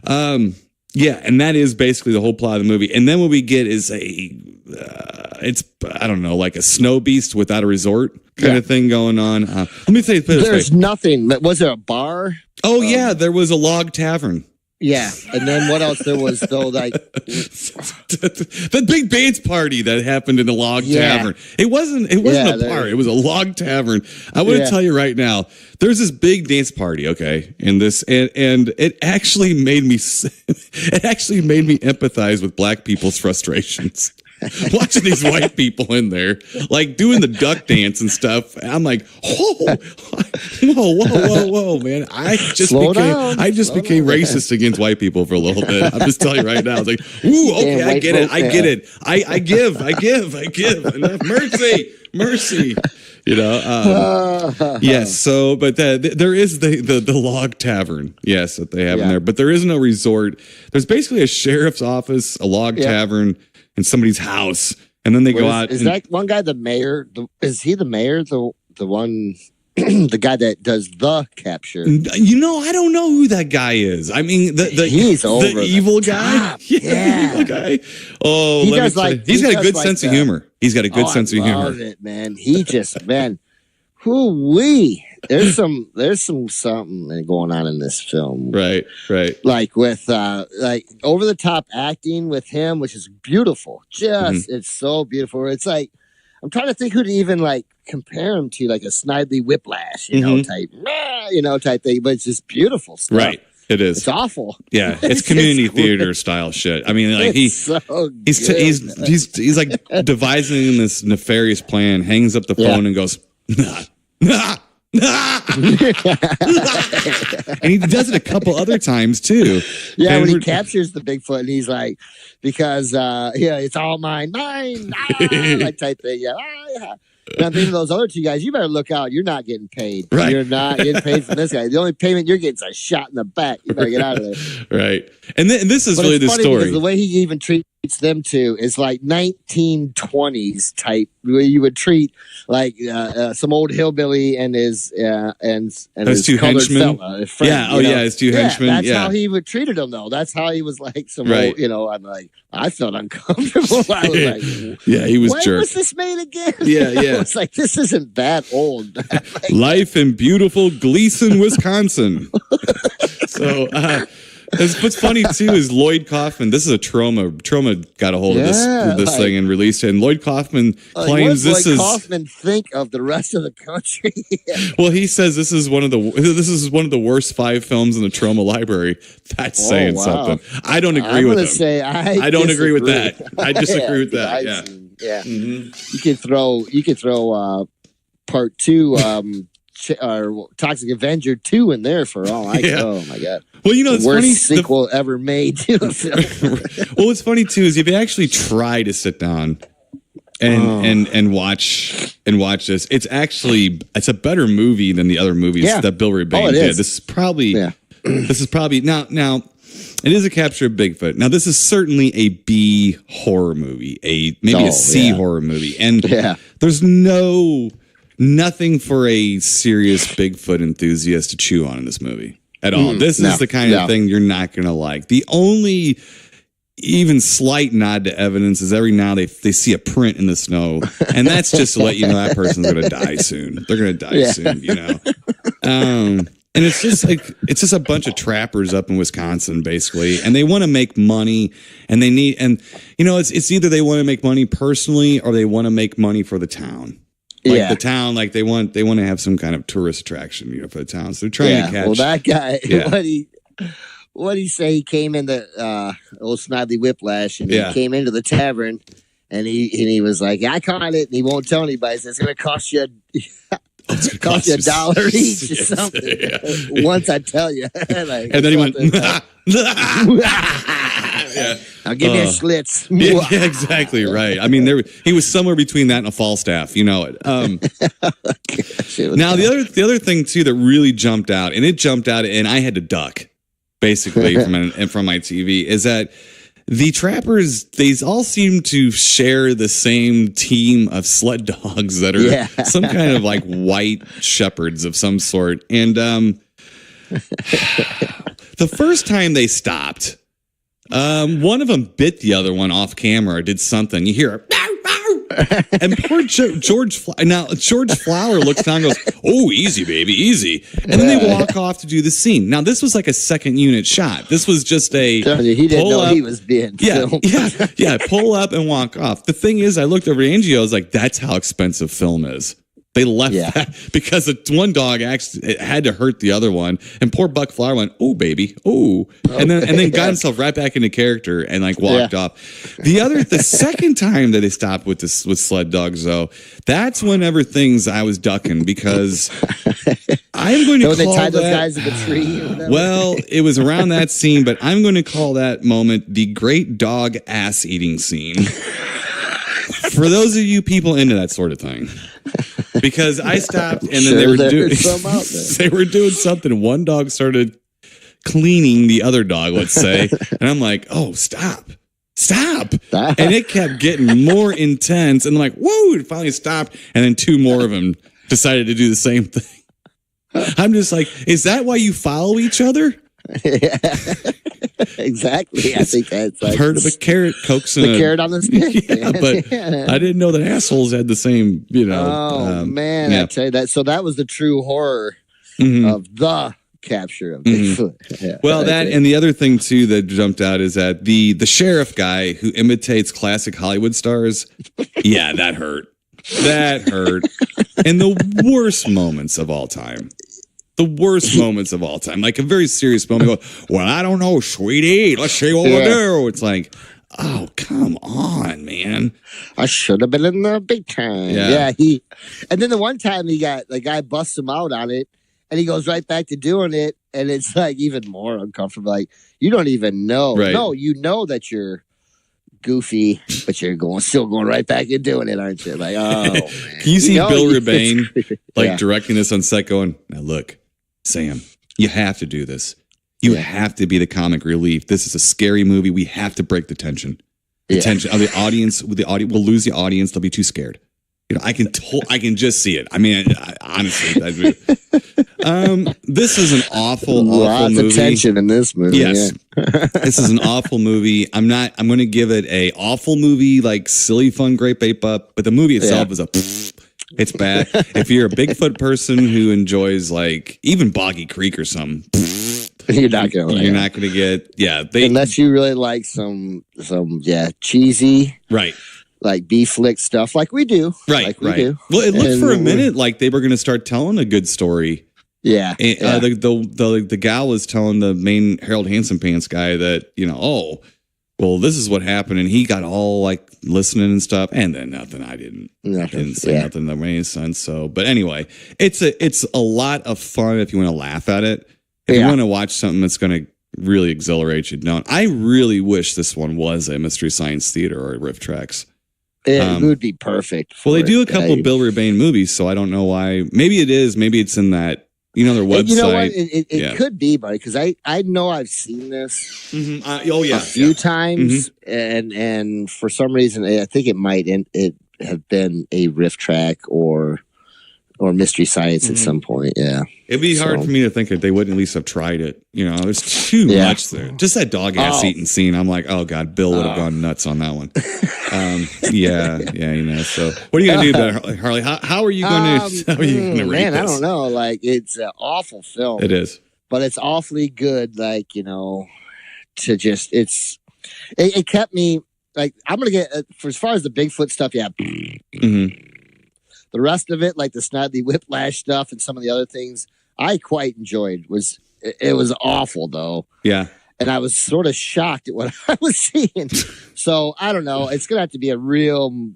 Speaker 3: and that is basically the whole plot of the movie. And then what we get is it's, I don't know, like a snow beast without a resort kind of thing going on. Let me say
Speaker 4: there's nothing. Was there a bar?
Speaker 3: Oh, yeah, there was a log tavern.
Speaker 4: Yeah, and then what else there was though? Like
Speaker 3: the big dance party that happened in the log tavern. It wasn't a bar. It was a log tavern. I want to tell you right now. There's this big dance party, okay, in this, and it actually made me empathize with black people's frustrations. watching these white people in there, like doing the duck dance and stuff. And I'm like, whoa, man! I just became racist against white people for a little bit. I'm just telling you right now. I was like, ooh, okay, I get it. I give. Enough mercy. Yes. So, but there is the log tavern. Yes, that they have in there, but there is no resort. There's basically a sheriff's office, a log tavern, and somebody's house, and then they go out.
Speaker 4: Is that one guy the mayor? Is he the mayor? The one. The guy that does the capture.
Speaker 3: I don't know who that guy is. I mean, he's over the evil guy. Yeah, the evil guy. Oh, he's got a good sense of humor. He's got a good sense of humor. I love
Speaker 4: it, man. He just, man, whoo-wee. There's something going on in this film.
Speaker 3: Right.
Speaker 4: Like with like over the top acting with him, which is beautiful. It's so beautiful. It's like I'm trying to think who to even like compare him to, like a Snidely Whiplash, type thing. But it's just beautiful stuff.
Speaker 3: Right. It is.
Speaker 4: It's awful.
Speaker 3: Yeah, it's community theater style shit. I mean, like he's like devising this nefarious plan, hangs up the phone and goes, nah. And he does it a couple other times too.
Speaker 4: Yeah, and when he captures the Bigfoot, and he's like, because it's all mine, that type thing. Yeah. And I'm thinking of those other two guys, you better look out. You're not getting paid.
Speaker 3: Right.
Speaker 4: You're not getting paid from this guy. The only payment you're getting is a shot in the back. You better get out of there.
Speaker 3: Right. And this is really the story.
Speaker 4: The way he even treats them two is like 1920s type, where you would treat like some old hillbilly and his his
Speaker 3: two henchmen. His two henchmen.
Speaker 4: That's how he would treat them, though. That's how he was like some old, I'm like, I felt uncomfortable. I was like,
Speaker 3: he was jerk.
Speaker 4: When was this made again?
Speaker 3: Yeah.
Speaker 4: It's like, this isn't that old.
Speaker 3: Life in beautiful Gleason, Wisconsin. So, what's funny too is Lloyd Kaufman. This is a Trauma. Trauma got a hold of this thing and released it. And Lloyd Kaufman claims
Speaker 4: what does Lloyd Kaufman think of the rest of the country?
Speaker 3: Well, he says this is one of the worst 5 films in the Trauma library. That's saying something. I don't agree with him. I don't agree with that. I disagree with that.
Speaker 4: Yeah. Mm-hmm. You could throw part 2. Or Toxic Avenger 2 in there for all I know. Oh my god!
Speaker 3: Well, it's
Speaker 4: the worst
Speaker 3: funny,
Speaker 4: sequel ever made to a film.
Speaker 3: Well, what's funny too is if you actually try to sit down and watch this, it's a better movie than the other movies that Bill Rebane did. This is probably now. It is a capture of Bigfoot. Now, this is certainly a B horror movie, a C horror movie, and there's nothing for a serious Bigfoot enthusiast to chew on in this movie at all. This is the kind of thing you're not going to like. The only even slight nod to evidence is every now they see a print in the snow, and that's just to let you know that person's going to die soon. They're going to die soon, And it's just a bunch of trappers up in Wisconsin, basically, and they want to make money, and it's either they want to make money personally or they want to make money for the town. The town, they want to have some kind of tourist attraction, for the town. So they're trying to catch.
Speaker 4: Well, that guy, what he say? He came in the old Snidely Whiplash, and he came into the tavern, and he was like, "I caught it," and he won't tell anybody. He says, "It's going to cost you." Cost you $1 each or something. Once I tell you.
Speaker 3: And then he went,
Speaker 4: I'll give you a Schlitz.
Speaker 3: Yeah, exactly right. I mean, he was somewhere between that and a Falstaff. You know it. Now, the other thing, too, that really jumped out, and I had to duck, basically, from my TV, is that the trappers, they all seem to share the same team of sled dogs that are some kind of white shepherds of some sort. And the first time they stopped, one of them bit the other one off camera or did something. You hear and poor George Flower looks down and goes, "Oh, easy, baby, easy." And then they walk off to do the scene. Now, this was like a second unit shot. This was just
Speaker 4: he didn't know he was being filmed. Pull up and walk off. The thing is, I looked over at Angie, I was like, that's how expensive film is.
Speaker 3: They left that because the one dog actually it had to hurt the other one, and poor Buck Flower went, "Oh baby, oh," and then got himself right back into character and like walked off. The second time that they stopped with sled dogs, though, that's whenever I was ducking because I'm going to call
Speaker 4: they tied
Speaker 3: that,
Speaker 4: those guys in the tree. Or whatever?
Speaker 3: Well, it was around that scene, but I'm going to call that moment the great dog ass eating scene. For those of you people into that sort of thing. Because I stopped and then they were doing something. One dog started cleaning the other dog, let's say. And I'm like, oh, stop. And it kept getting more intense. And I'm like, whoa, it finally stopped. And then two more of them decided to do the same thing. I'm just like, is that why you follow each other?
Speaker 4: Yeah. Exactly. I think that's like
Speaker 3: I've heard of a carrot coaxing
Speaker 4: the carrot on the stick.
Speaker 3: Yeah, but I didn't know that assholes had the same,
Speaker 4: Oh man, I tell you that. So that was the true horror of the capture of Bigfoot. Yeah,
Speaker 3: well, that and the other thing too that jumped out is that the sheriff guy who imitates classic Hollywood stars. Yeah, that hurt. That hurt. In the worst moments of all time. The worst moments of all time. Like a very serious moment. Go, well, I don't know, sweetie. Let's see what we'll do. It's like, oh, come on, man.
Speaker 4: I should have been in the big time. Yeah. And then the one time the guy busts him out on it and he goes right back to doing it. And it's like even more uncomfortable. Like, you don't even know.
Speaker 3: Right.
Speaker 4: No, you know that you're goofy, but you're still going right back and doing it, aren't you? Like, oh, man.
Speaker 3: Can you see Bill Rebane directing this on set going, now look, Sam, you have to do this. You have to be the comic relief. This is a scary movie. We have to break the tension. The tension of the audience. We'll lose the audience. They'll be too scared. I can just see it. I mean, honestly, this is an awful movie.
Speaker 4: Lots of tension in this movie.
Speaker 3: Yes, this is an awful movie. I'm going to give it a awful movie, like silly, fun, great bait up. But the movie itself is a. It's bad. If you're a Bigfoot person who enjoys like even Boggy Creek or something,
Speaker 4: you're not gonna
Speaker 3: get
Speaker 4: unless you really like some cheesy like B-flick stuff like we do.
Speaker 3: Right. Well, it looked for a minute like they were gonna start telling a good story.
Speaker 4: Yeah.
Speaker 3: The gal was telling the main Harold Hansen Pants guy that, well, this is what happened, and he got all like listening and stuff, and then nothing. I didn't say nothing that made any sense. So, but anyway, it's a lot of fun if you want to laugh at it. If you want to watch something that's going to really exhilarate you, don't. I really wish this one was a Mystery Science Theater or a Riff Tracks.
Speaker 4: It would be perfect.
Speaker 3: Well, they do a couple of Bill Rebane movies, so I don't know why. Maybe it is. Maybe it's in that. Their website.
Speaker 4: You know what? It could be, buddy, because I know I've seen this a few times, and for some reason, I think it might have been a riff track or Mystery Science at some point. Yeah,
Speaker 3: it'd be hard for me to think that they wouldn't at least have tried it. There's too much there. Just that dog ass eating scene. I'm like, oh god, Bill would have gone nuts on that one. So what are you gonna do about it, Harley? How are you gonna rate
Speaker 4: man,
Speaker 3: this?
Speaker 4: I don't know. Like, it's an awful film.
Speaker 3: It is,
Speaker 4: but it's awfully good. Like, to just it kept me like I'm gonna get for as far as the Bigfoot stuff. Yeah. The rest of it, like the Snidely Whiplash stuff and some of the other things, I quite enjoyed. It was awful though.
Speaker 3: Yeah.
Speaker 4: And I was sort of shocked at what I was seeing. So I don't know. It's gonna have to be a real.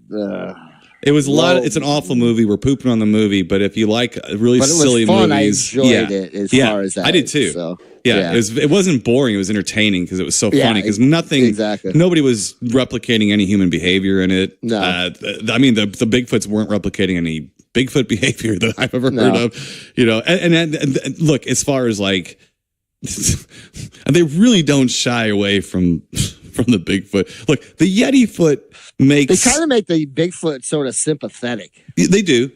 Speaker 3: It was it's an awful movie. We're pooping on the movie, but if you like really silly
Speaker 4: fun.
Speaker 3: movies,
Speaker 4: I enjoyed it as far as that.
Speaker 3: I did too.
Speaker 4: So,
Speaker 3: it wasn't boring. It was entertaining because it was so funny. Because nobody was replicating any human behavior in it.
Speaker 4: No,
Speaker 3: I mean the Bigfoots weren't replicating any Bigfoot behavior that I've ever heard of. And look, as far as like, they really don't shy away from the Bigfoot. Look, the Yeti foot makes...
Speaker 4: They kind of make the Bigfoot sort of sympathetic.
Speaker 3: They do.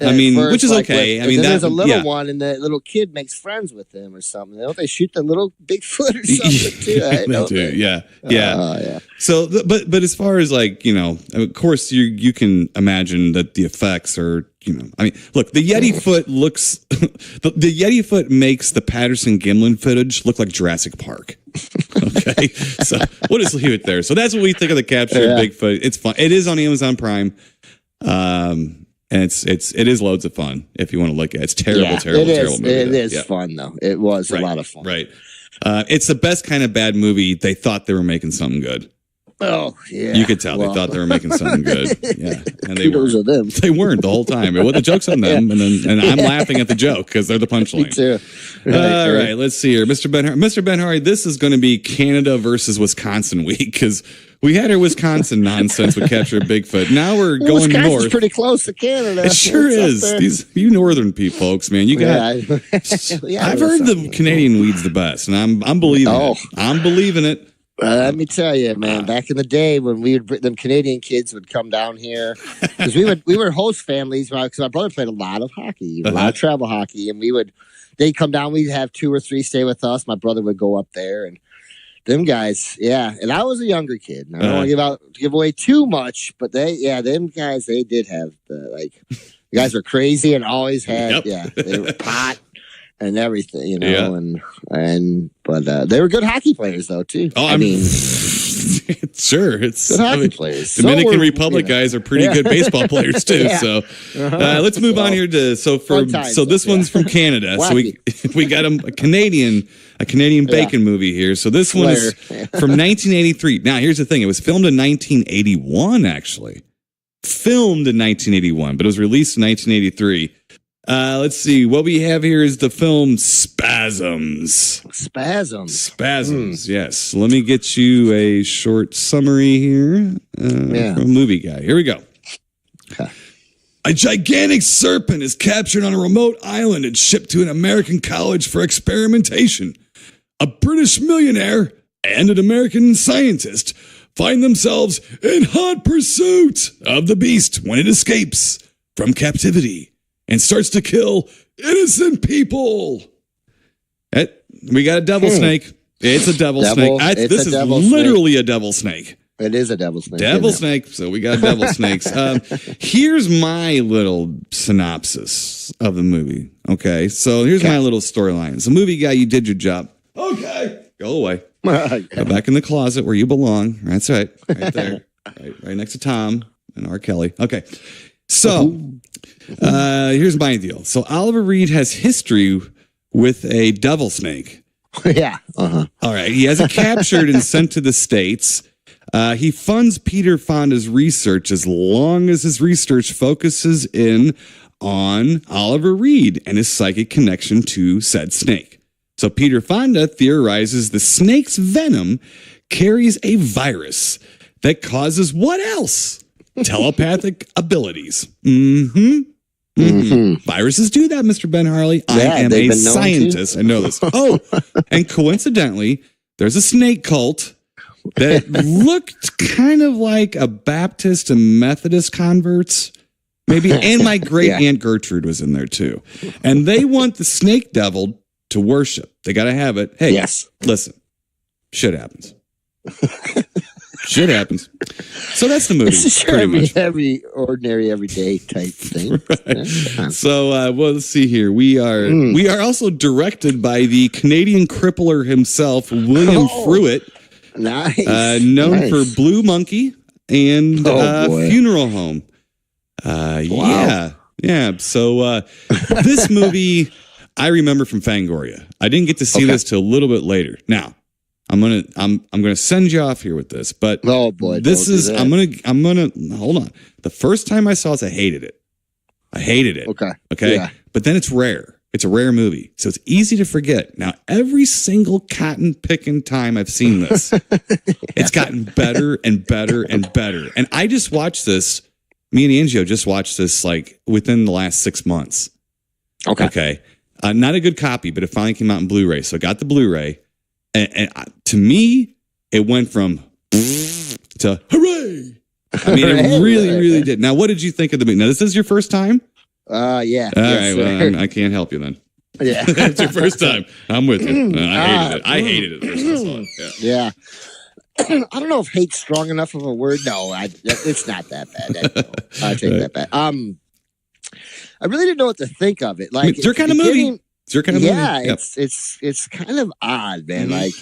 Speaker 3: I mean,
Speaker 4: first,
Speaker 3: which is okay. I mean,
Speaker 4: there's a little one, and the little kid makes friends with him or something. Don't they shoot the little Bigfoot or something too?
Speaker 3: They do. Yeah. So, but as far as like, of course, you can imagine that the effects are, I mean, look, the Yeti foot looks... the Yeti foot makes the Patterson Gimlin footage look like Jurassic Park. Okay, so we'll just leave it there. So that's what we think of the capture of Bigfoot. It's fun. It is on Amazon Prime. And And it is loads of fun if you want to look at it. It's terrible, terrible movie.
Speaker 4: It is fun, though. It was a lot of fun.
Speaker 3: Right. It's the best kind of bad movie. They thought they were making something good.
Speaker 4: Oh, yeah.
Speaker 3: You could tell they thought they were making something good. Yeah. And they
Speaker 4: weren't.
Speaker 3: Them. They weren't the whole time. The joke's on them, and I'm laughing at the joke because they're the punchline.
Speaker 4: Me too.
Speaker 3: All right, let's see here. Mr. Ben-Hari, this is going to be Canada versus Wisconsin week because we had our Wisconsin nonsense with Capture Bigfoot. Now we're going
Speaker 4: Wisconsin's
Speaker 3: north.
Speaker 4: Pretty close to Canada.
Speaker 3: It sure is. You northern folks, man. You got. I've heard the Canadian weed's the best, and I'm believing it. I'm believing it.
Speaker 4: Let me tell you, man. Back in the day when them Canadian kids would come down here, because we were host families. Because my brother played a lot of hockey, a lot of travel hockey, and they'd come down. We'd have 2 or 3 stay with us. My brother would go up there, and them guys, yeah. And I was a younger kid. And I don't want to give away too much, but them guys, they did have the guys were crazy and always had they were pot. And everything, but they were good hockey players though too.
Speaker 3: Oh, I mean, sure, it's
Speaker 4: good hockey players.
Speaker 3: Dominican Republic guys are pretty good baseball players too. So let's move on here to this one's from Canada. So we got a Canadian bacon movie here. So this one is from 1983. Now here's the thing: it was filmed in 1981, actually. Filmed in 1981, but it was released in 1983. Let's see. What we have here is the film Spasms. Spasms, yes. Let me get you a short summary here from Movie Guy. Here we go. Okay. A gigantic serpent is captured on a remote island and shipped to an American college for experimentation. A British millionaire and an American scientist find themselves in hot pursuit of the beast when it escapes from captivity and starts to kill innocent people. We got a devil snake. It's a devil snake. This is literally a devil snake.
Speaker 4: It is a devil snake.
Speaker 3: Devil snake. So we got devil snakes. Here's my little synopsis of the movie. Okay. So here's my little storyline. So Movie Guy, you did your job. Okay. Go away. Go back in the closet where you belong. That's right. Right there. right next to Tom and R. Kelly. Okay. So here's my deal. So Oliver Reed has history with a devil snake.
Speaker 4: Yeah.
Speaker 3: All right. He has it captured and sent to the States. He funds Peter Fonda's research as long as his research focuses in on Oliver Reed and his psychic connection to said snake. So Peter Fonda theorizes the snake's venom carries a virus that causes what else? Telepathic abilities. Viruses do that, Mr. Ben-Hari. I am a scientist. I know this. Oh, and coincidentally, there's a snake cult that looked kind of like a Baptist and Methodist converts. Maybe. And my great aunt Gertrude was in there too. And they want the snake devil to worship. They got to have it. Hey, listen, shit happens. Shit happens. So that's the movie.
Speaker 4: It's every ordinary, everyday type thing.
Speaker 3: Right. So, let's see here. We are also directed by the Canadian crippler himself, William Fruitt.
Speaker 4: Nice.
Speaker 3: Known for Blue Monkey and Funeral Home. Yeah. So this movie I remember from Fangoria. I didn't get to see this till a little bit later. Now, I'm gonna send you off here with this, but this is I'm gonna hold on. The first time I saw this, I hated it. Okay. Yeah. But then it's rare. It's a rare movie, so it's easy to forget. Now, every single cotton picking time I've seen this, it's gotten better and better and better. And I just watched this. Me and Angio just watched this like within the last 6 months. Okay. Not a good copy, but it finally came out in Blu-ray. So I got the Blu-ray. And to me, it went from to hooray. I mean, it really did. Now, what did you think of the movie? Now, this is your first time?
Speaker 4: Yeah.
Speaker 3: All right, well, I can't help you then.
Speaker 4: Yeah.
Speaker 3: It's your first time. I'm with you. I hated it first time I saw it.
Speaker 4: Yeah. I don't know if hate's strong enough of a word. No, it's not that bad. I take that back. I really didn't know what to think of it. Like,
Speaker 3: it's your kind of movie. It's your kind of movie.
Speaker 4: Yeah, it's kind of odd, man. Like,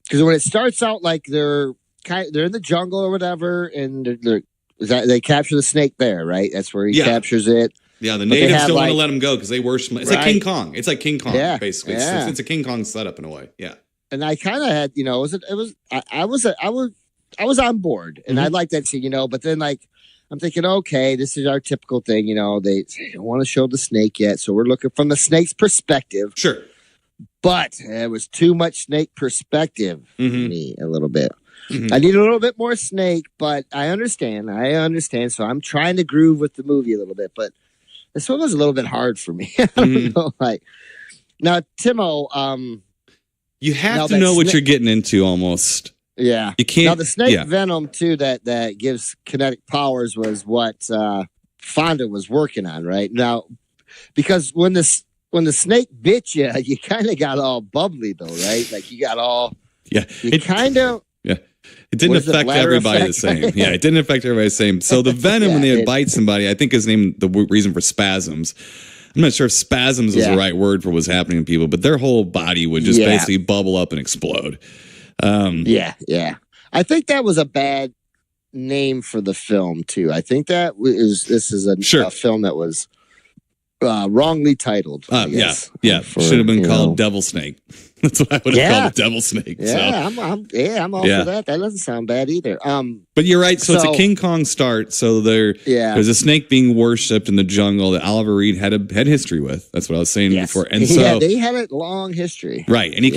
Speaker 4: because when it starts out, like they're in the jungle or whatever, and they're they capture the snake there, right? That's where he captures it.
Speaker 3: Yeah, the natives don't want to let him go because they worship. It's like King Kong. It's like King Kong, basically.
Speaker 4: Yeah.
Speaker 3: It's a King Kong setup in a way. Yeah.
Speaker 4: And I kind of had, I was on board, and I liked that scene, but then I'm thinking, okay, this is our typical thing, they don't want to show the snake yet, so we're looking from the snake's perspective.
Speaker 3: Sure.
Speaker 4: But it was too much snake perspective for me a little bit. I need a little bit more snake, but I understand. So I'm trying to groove with the movie a little bit, but this one was a little bit hard for me. I don't know, now, Timo,
Speaker 3: you have to know what you're getting into almost.
Speaker 4: Yeah.
Speaker 3: You can't.
Speaker 4: Now, the snake venom, too, that gives kinetic powers was what Fonda was working on, right? Now, because when the snake bit you, you kind of got all bubbly, though, right? Like, you got all... Yeah. You kind of...
Speaker 3: Yeah. It didn't affect everybody the same. Yeah, it didn't affect everybody the same. So the venom, when they bite somebody, I think is named the reason for spasms. I'm not sure if spasms is the right word for what's happening to people, but their whole body would just basically bubble up and explode.
Speaker 4: Yeah. I think that was a bad name for the film too. I think this is a film that was wrongly titled.
Speaker 3: Yeah. Should have been called Devil Snake. That's what I would have called it, Devil Snake.
Speaker 4: Yeah,
Speaker 3: so.
Speaker 4: I'm all for that. That doesn't sound bad either.
Speaker 3: But you're right. So it's a King Kong start. So there's a snake being worshipped in the jungle that Oliver Reed had history with. That's what I was saying before. And so
Speaker 4: they had a long history.
Speaker 3: Right, and he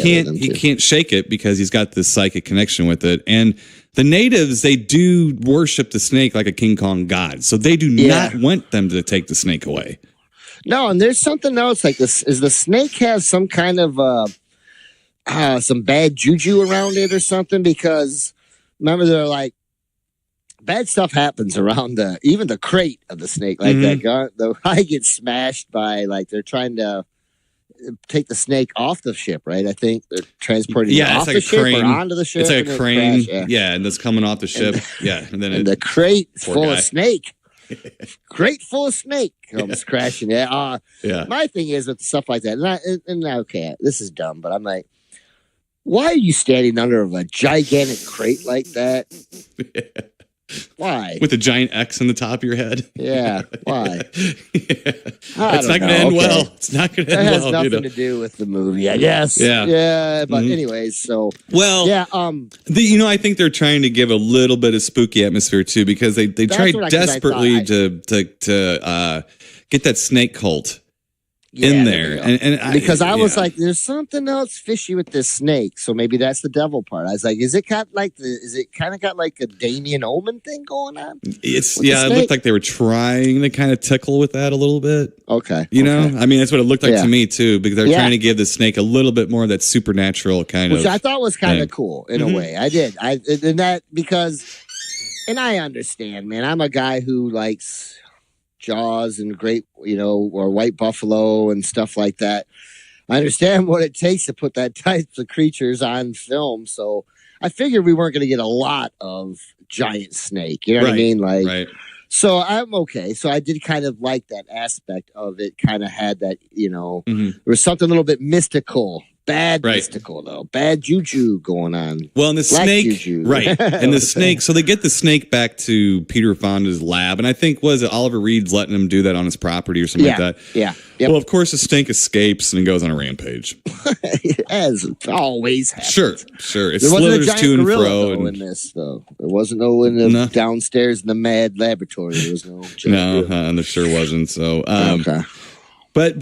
Speaker 3: can't shake it because he's got this psychic connection with it. And the natives, they do worship the snake like a King Kong god. So they do not want them to take the snake away.
Speaker 4: No, and there's something else like this. Is the snake has some kind of some bad juju around it or something? Because remember, they're like, bad stuff happens around even the crate of the snake. Like that guy, the guy gets smashed by, like, they're trying to take the snake off the ship, right? I think they're transporting it off the ship or onto the ship.
Speaker 3: It's like a crane. And it's coming off the ship. And then
Speaker 4: the crate full of snake. Crate full of snake comes crashing. My thing is with stuff like that, and okay, this is dumb, but I'm like, why are you standing under a gigantic crate like that? Why?
Speaker 3: With a giant X on the top of your head?
Speaker 4: Yeah, why?
Speaker 3: It's not going to end well. It's not going to end well.
Speaker 4: It has nothing to do with the movie, I guess.
Speaker 3: Yeah.
Speaker 4: But anyways, so...
Speaker 3: Well, I think they're trying to give a little bit of spooky atmosphere, too, because they tried desperately to get that snake cult in there. And
Speaker 4: because I was like, there's something else fishy with this snake. So maybe that's the devil part. I was like, is it kind of got like a Damien Omen thing going on?
Speaker 3: It looked like they were trying to kind of tickle with that a little bit.
Speaker 4: Okay.
Speaker 3: You know? I mean, that's what it looked like to me too, because they're trying to give the snake a little bit more of that supernatural kind of.
Speaker 4: Which I thought was kind of cool in a way. I did. And I understand, man. I'm a guy who likes Jaws and or White Buffalo and stuff like that. I understand what it takes to put that types of creatures on film, so I figured we weren't going to get a lot of giant snake. You know what I mean? Like, so I'm okay. So I did kind of like that aspect of it. Kind of had that, there was something a little bit mystical. Bad mystical, though. Bad juju going on.
Speaker 3: Well, and the snake, juju. And the snake, so they get the snake back to Peter Fonda's lab, and I think, Oliver Reed's letting him do that on his property or something like that?
Speaker 4: Yeah. Yep.
Speaker 3: Well, of course, the snake escapes and goes on a rampage.
Speaker 4: As it always happens.
Speaker 3: Sure. It slithers to and fro.
Speaker 4: In this, though. There wasn't no downstairs in the mad laboratory. There was no giant
Speaker 3: and there sure wasn't. So, okay. But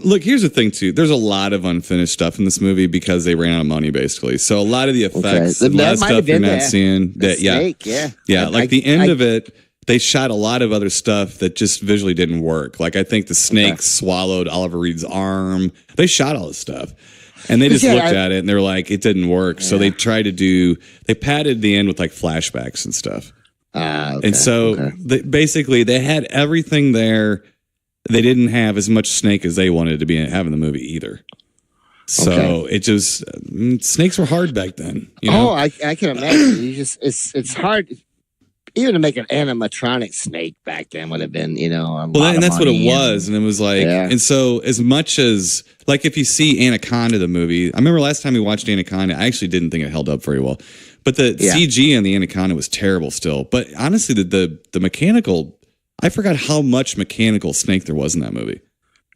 Speaker 3: look, here's the thing, too. There's a lot of unfinished stuff in this movie because they ran out of money, basically. So a lot of the effects, a lot of stuff you're not seeing.
Speaker 4: Snake,
Speaker 3: like the end of it, they shot a lot of other stuff that just visually didn't work. Like I think the snake swallowed Oliver Reed's arm. They shot all this stuff. And they just looked at it and they were like, it didn't work. So they tried they padded the end with like flashbacks and stuff. And so basically they had everything there. They didn't have as much snake as they wanted to have in the movie either. So it just, snakes were hard back then.
Speaker 4: Oh, I can imagine. It's hard. Even to make an animatronic snake back then would have been, and
Speaker 3: that's what it was. And it was like, and so as much as, like if you see Anaconda, the movie, I remember last time we watched Anaconda, I actually didn't think it held up very well. But the CG on the Anaconda was terrible still. But honestly, the mechanical, I forgot how much mechanical snake there was in that movie.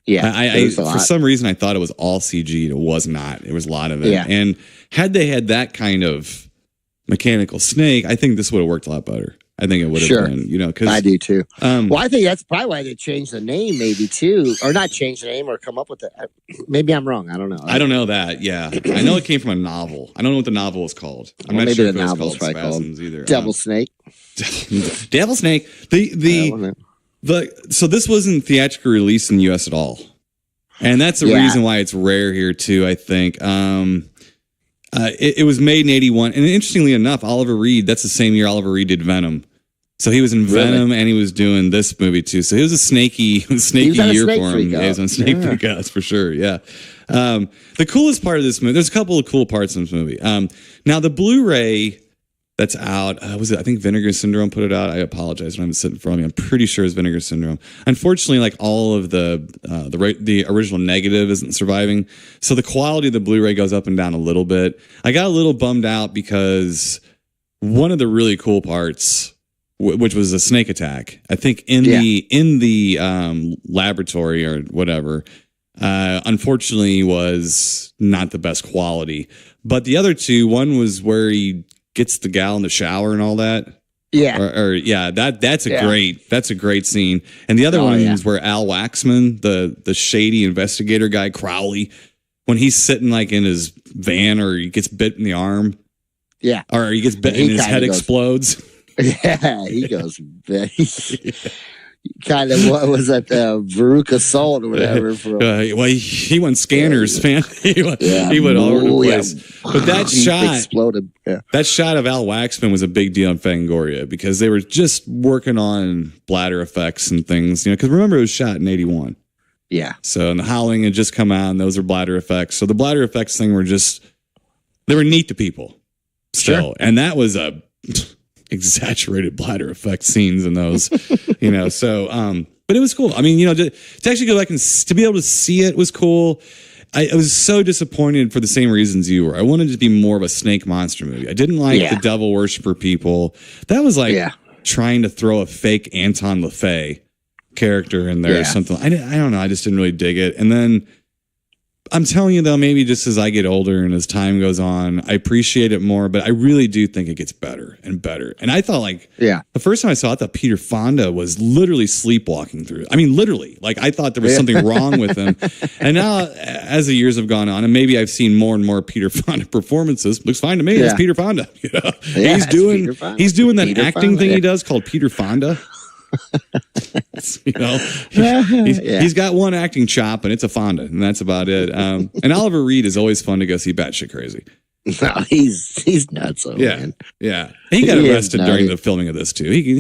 Speaker 4: Yeah,
Speaker 3: I for some reason I thought it was all CG. It was not. It was a lot of it. Yeah. And had they had that kind of mechanical snake, I think this would have worked a lot better. I think it would have been, because
Speaker 4: I do too. Well, I think that's probably why they changed the name, maybe too, or not change the name, or come up with it. Maybe I'm wrong. I don't know.
Speaker 3: I don't know that. Yeah, I know it came from a novel. I don't know what the novel was called. I'm not sure if it was called Spasms either.
Speaker 4: Devil Snake.
Speaker 3: Devil Snake. So this wasn't theatrically released in the U.S. at all, and that's the reason why it's rare here too. I think. It was made in 1981, and interestingly enough, Oliver Reed. That's the same year Oliver Reed did Venom. So he was in Venom, and he was doing this movie too. So it was a snaky year for him. Yeah, he was on Snake Freak Out, for sure. Yeah. The coolest part of this movie, there's a couple of cool parts in this movie. Now the Blu-ray that's out, was it? I think Vinegar Syndrome put it out. I apologize when I'm sitting in front of me. I'm pretty sure it's Vinegar Syndrome. Unfortunately, like all of the original negative isn't surviving, so the quality of the Blu-ray goes up and down a little bit. I got a little bummed out because one of the really cool parts, which was a snake attack, I think in the laboratory or whatever, unfortunately was not the best quality. But the other two, one was where he gets the gal in the shower and all that. Yeah. That's a great scene. And the other one is where Al Waxman, the shady investigator guy, Crowley, when he's sitting like in his van or he gets bit in the arm. Yeah. Or he gets bit and his head explodes.
Speaker 4: Yeah, he goes kind of, what was that, Veruca Salt or whatever.
Speaker 3: Well, he went scanners, man. he went all over the place. But that shot exploded. Yeah. That shot of Al Waxman was a big deal in Fangoria because they were just working on bladder effects and things, because remember it was shot in 1981.
Speaker 4: Yeah.
Speaker 3: So, and The Howling had just come out, and those are bladder effects. So the bladder effects thing they were neat to people still. Sure. And that was a exaggerated bladder effect scenes in those, so, but it was cool. I mean, to actually go back and to be able to see it was cool. I was so disappointed for the same reasons you were. I wanted it to be more of a snake monster movie. I didn't like the devil worshiper people. That was like trying to throw a fake Anton LaFay character in there or something. I don't know. I just didn't really dig it. And then I'm telling you, though, maybe just as I get older and as time goes on, I appreciate it more, but I really do think it gets better and better. And I thought, the first time I saw it, I thought Peter Fonda was literally sleepwalking through it. I mean, literally. I thought there was something wrong with him. And now, as the years have gone on, and maybe I've seen more and more Peter Fonda performances, looks fine to me. It's Peter Fonda. He's doing that Peter acting Fonda, thing he does called Peter Fonda. He's got one acting chop and it's a Fonda, and that's about it. And Oliver Reed is always fun to go see batshit crazy.
Speaker 4: No, he's nuts. Man.
Speaker 3: Yeah. He got arrested during the filming of this too. Did he?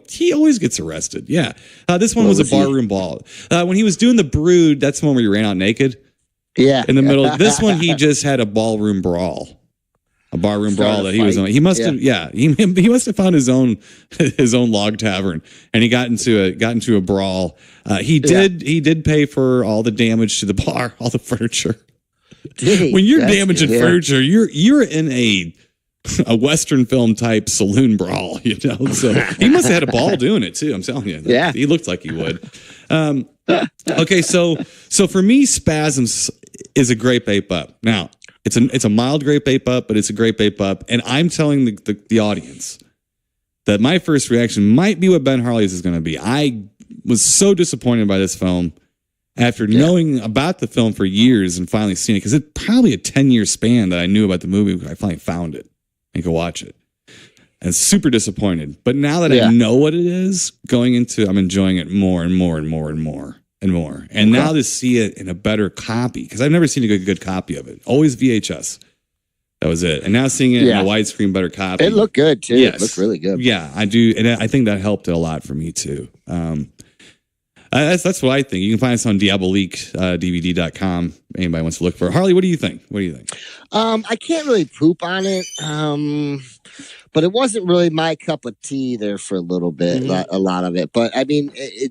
Speaker 3: He always gets arrested. Yeah. This one was a barroom brawl. When he was doing The Brood, that's the one where he ran out naked.
Speaker 4: Yeah.
Speaker 3: In the middle. This one, he just had a ballroom brawl. A barroom brawl that he was on. He must have, he must have found his own log tavern, and he got into a brawl. He did pay for all the damage to the bar, all the furniture. When you're damaging furniture, you're in a Western film type saloon brawl, So he must have had a ball doing it too. I'm telling you, he looked like he would. Okay, so for me, Spasms is a great Bape Up. Now, it's a mild great Bape Up, but it's a great Bape Up. And I'm telling the audience that my first reaction might be what Ben Harley's is going to be. I was so disappointed by this film after knowing about the film for years and finally seeing it, because it's probably a 10-year span that I knew about the movie when I finally found it and could watch it. And super disappointed. But now that I know what it is, going into, I'm enjoying it more and more and more and more. And more. And now to see it in a better copy, because I've never seen a good copy of it. Always VHS. That was it. And now seeing it in a widescreen better copy.
Speaker 4: It looked good too. Yes. It looked really good.
Speaker 3: Yeah, I do. And I think that helped it a lot for me too. That's what I think. You can find us on diabolique.dvd.com. Anybody wants to look for it. Harley, what do you think?
Speaker 4: I can't really poop on it. But it wasn't really my cup of tea there for a little bit, a lot of it. But I mean, I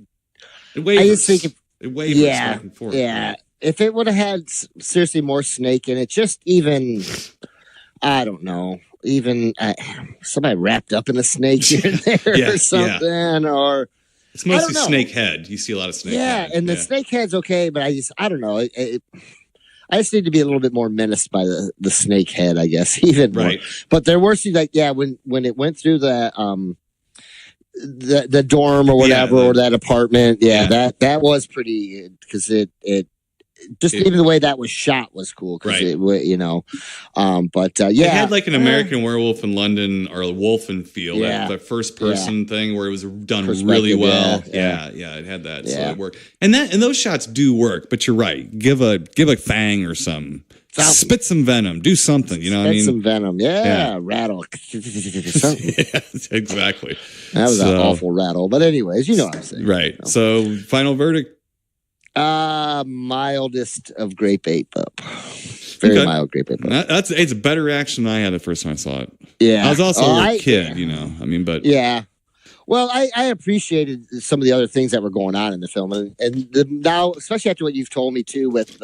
Speaker 4: just think
Speaker 3: it wavers back and forth.
Speaker 4: Yeah. If it would have had seriously more snake in it, just even, I don't know. even somebody wrapped up in a snake here and there or something, or
Speaker 3: it's mostly snake head. You see a lot of snake head.
Speaker 4: And the snake head's okay, but I don't know. I just need to be a little bit more menaced by the snake head, I guess, even more. But there were scenes like, when it went through the dorm or whatever, or that apartment, that was pretty, because it even the way that was shot was cool, because it
Speaker 3: had like an American Werewolf in London, or a Wolfen feel, that first person thing where it was done really well. It had that, so it worked. And those shots do work, but you're right. Give a fang or something. Spit some venom. Do something. You know what I mean?
Speaker 4: Spit some venom. Rattle.
Speaker 3: Exactly.
Speaker 4: That was an awful rattle. But anyways, you know what I'm saying.
Speaker 3: Right. So final verdict.
Speaker 4: Mildest of grape ape up. Very mild grape ape up.
Speaker 3: It's a better reaction than I had the first time I saw it.
Speaker 4: Yeah.
Speaker 3: I was also a kid, but.
Speaker 4: Yeah. Well, I appreciated some of the other things that were going on in the film. And now, especially after what you've told me too, with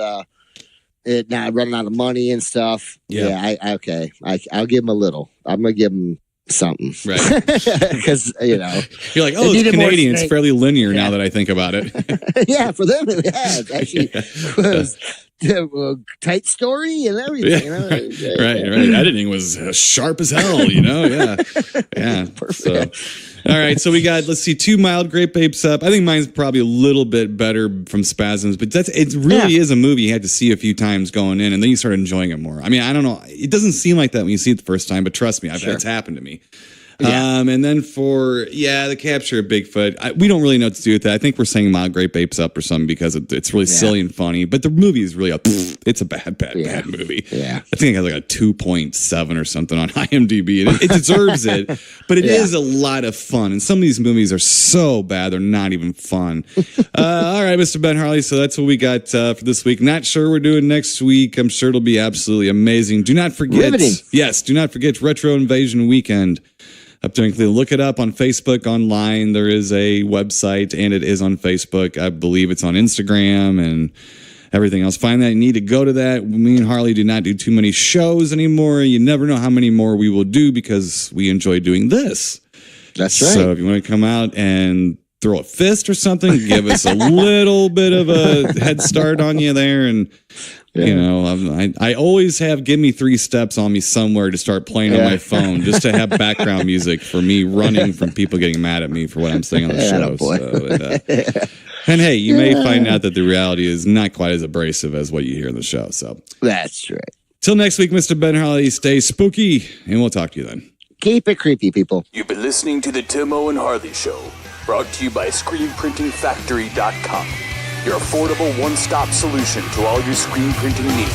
Speaker 4: it now running out of money and stuff. Yeah. I'll give him a little. I'm going to give him something,
Speaker 3: right?
Speaker 4: Because you're like,
Speaker 3: it's Canadian. It's fairly linear now that I think about it.
Speaker 4: Yeah, for them it has actually was tight story and everything.
Speaker 3: Right. Editing was sharp as hell. Yeah.
Speaker 4: Perfect.
Speaker 3: All right, so we got, let's see, 2 mild grape apes up. I think mine's probably a little bit better from Spasms, but it really is a movie you had to see a few times going in, and then you start enjoying it more. I mean, I don't know. It doesn't seem like that when you see it the first time, but trust me, that's happened to me. Yeah. And then for the capture of Bigfoot, we don't really know what to do with that. I think we're saying mild grape apes up or something because it's really silly and funny. But the movie is really it's a bad movie.
Speaker 4: Yeah,
Speaker 3: I think it has like a 2.7 or something on IMDb. It deserves it, but it is a lot of fun. And some of these movies are so bad they're not even fun. All right, Mr. Ben Harley. So that's what we got for this week. Not sure we're doing next week. I'm sure it'll be absolutely amazing. Do not forget.
Speaker 4: Riveting.
Speaker 3: Yes, do not forget Retro Invasion Weekend. Up to include, look it up on Facebook, online. There is a website, and it is on Facebook. I believe it's on Instagram and everything else. Find that. You need to go to that. Me and Harley do not do too many shows anymore. You never know how many more we will do because we enjoy doing this.
Speaker 4: That's right.
Speaker 3: So if you want to come out and throw a fist or something, give us a little bit of a head start on you there. And, I always have Give Me 3 Steps on me somewhere to start playing on my phone just to have background music for me running from people getting mad at me for what I'm saying on the show. And hey, you may find out that the reality is not quite as abrasive as what you hear in the show. So
Speaker 4: that's right.
Speaker 3: Till next week, Mr. Ben Harley, stay spooky, and we'll talk to you then.
Speaker 4: Keep it creepy, people.
Speaker 2: You've been listening to the Tim O and Harley Show, brought to you by ScreenPrintingFactory.com, your affordable one-stop solution to all your screen printing needs.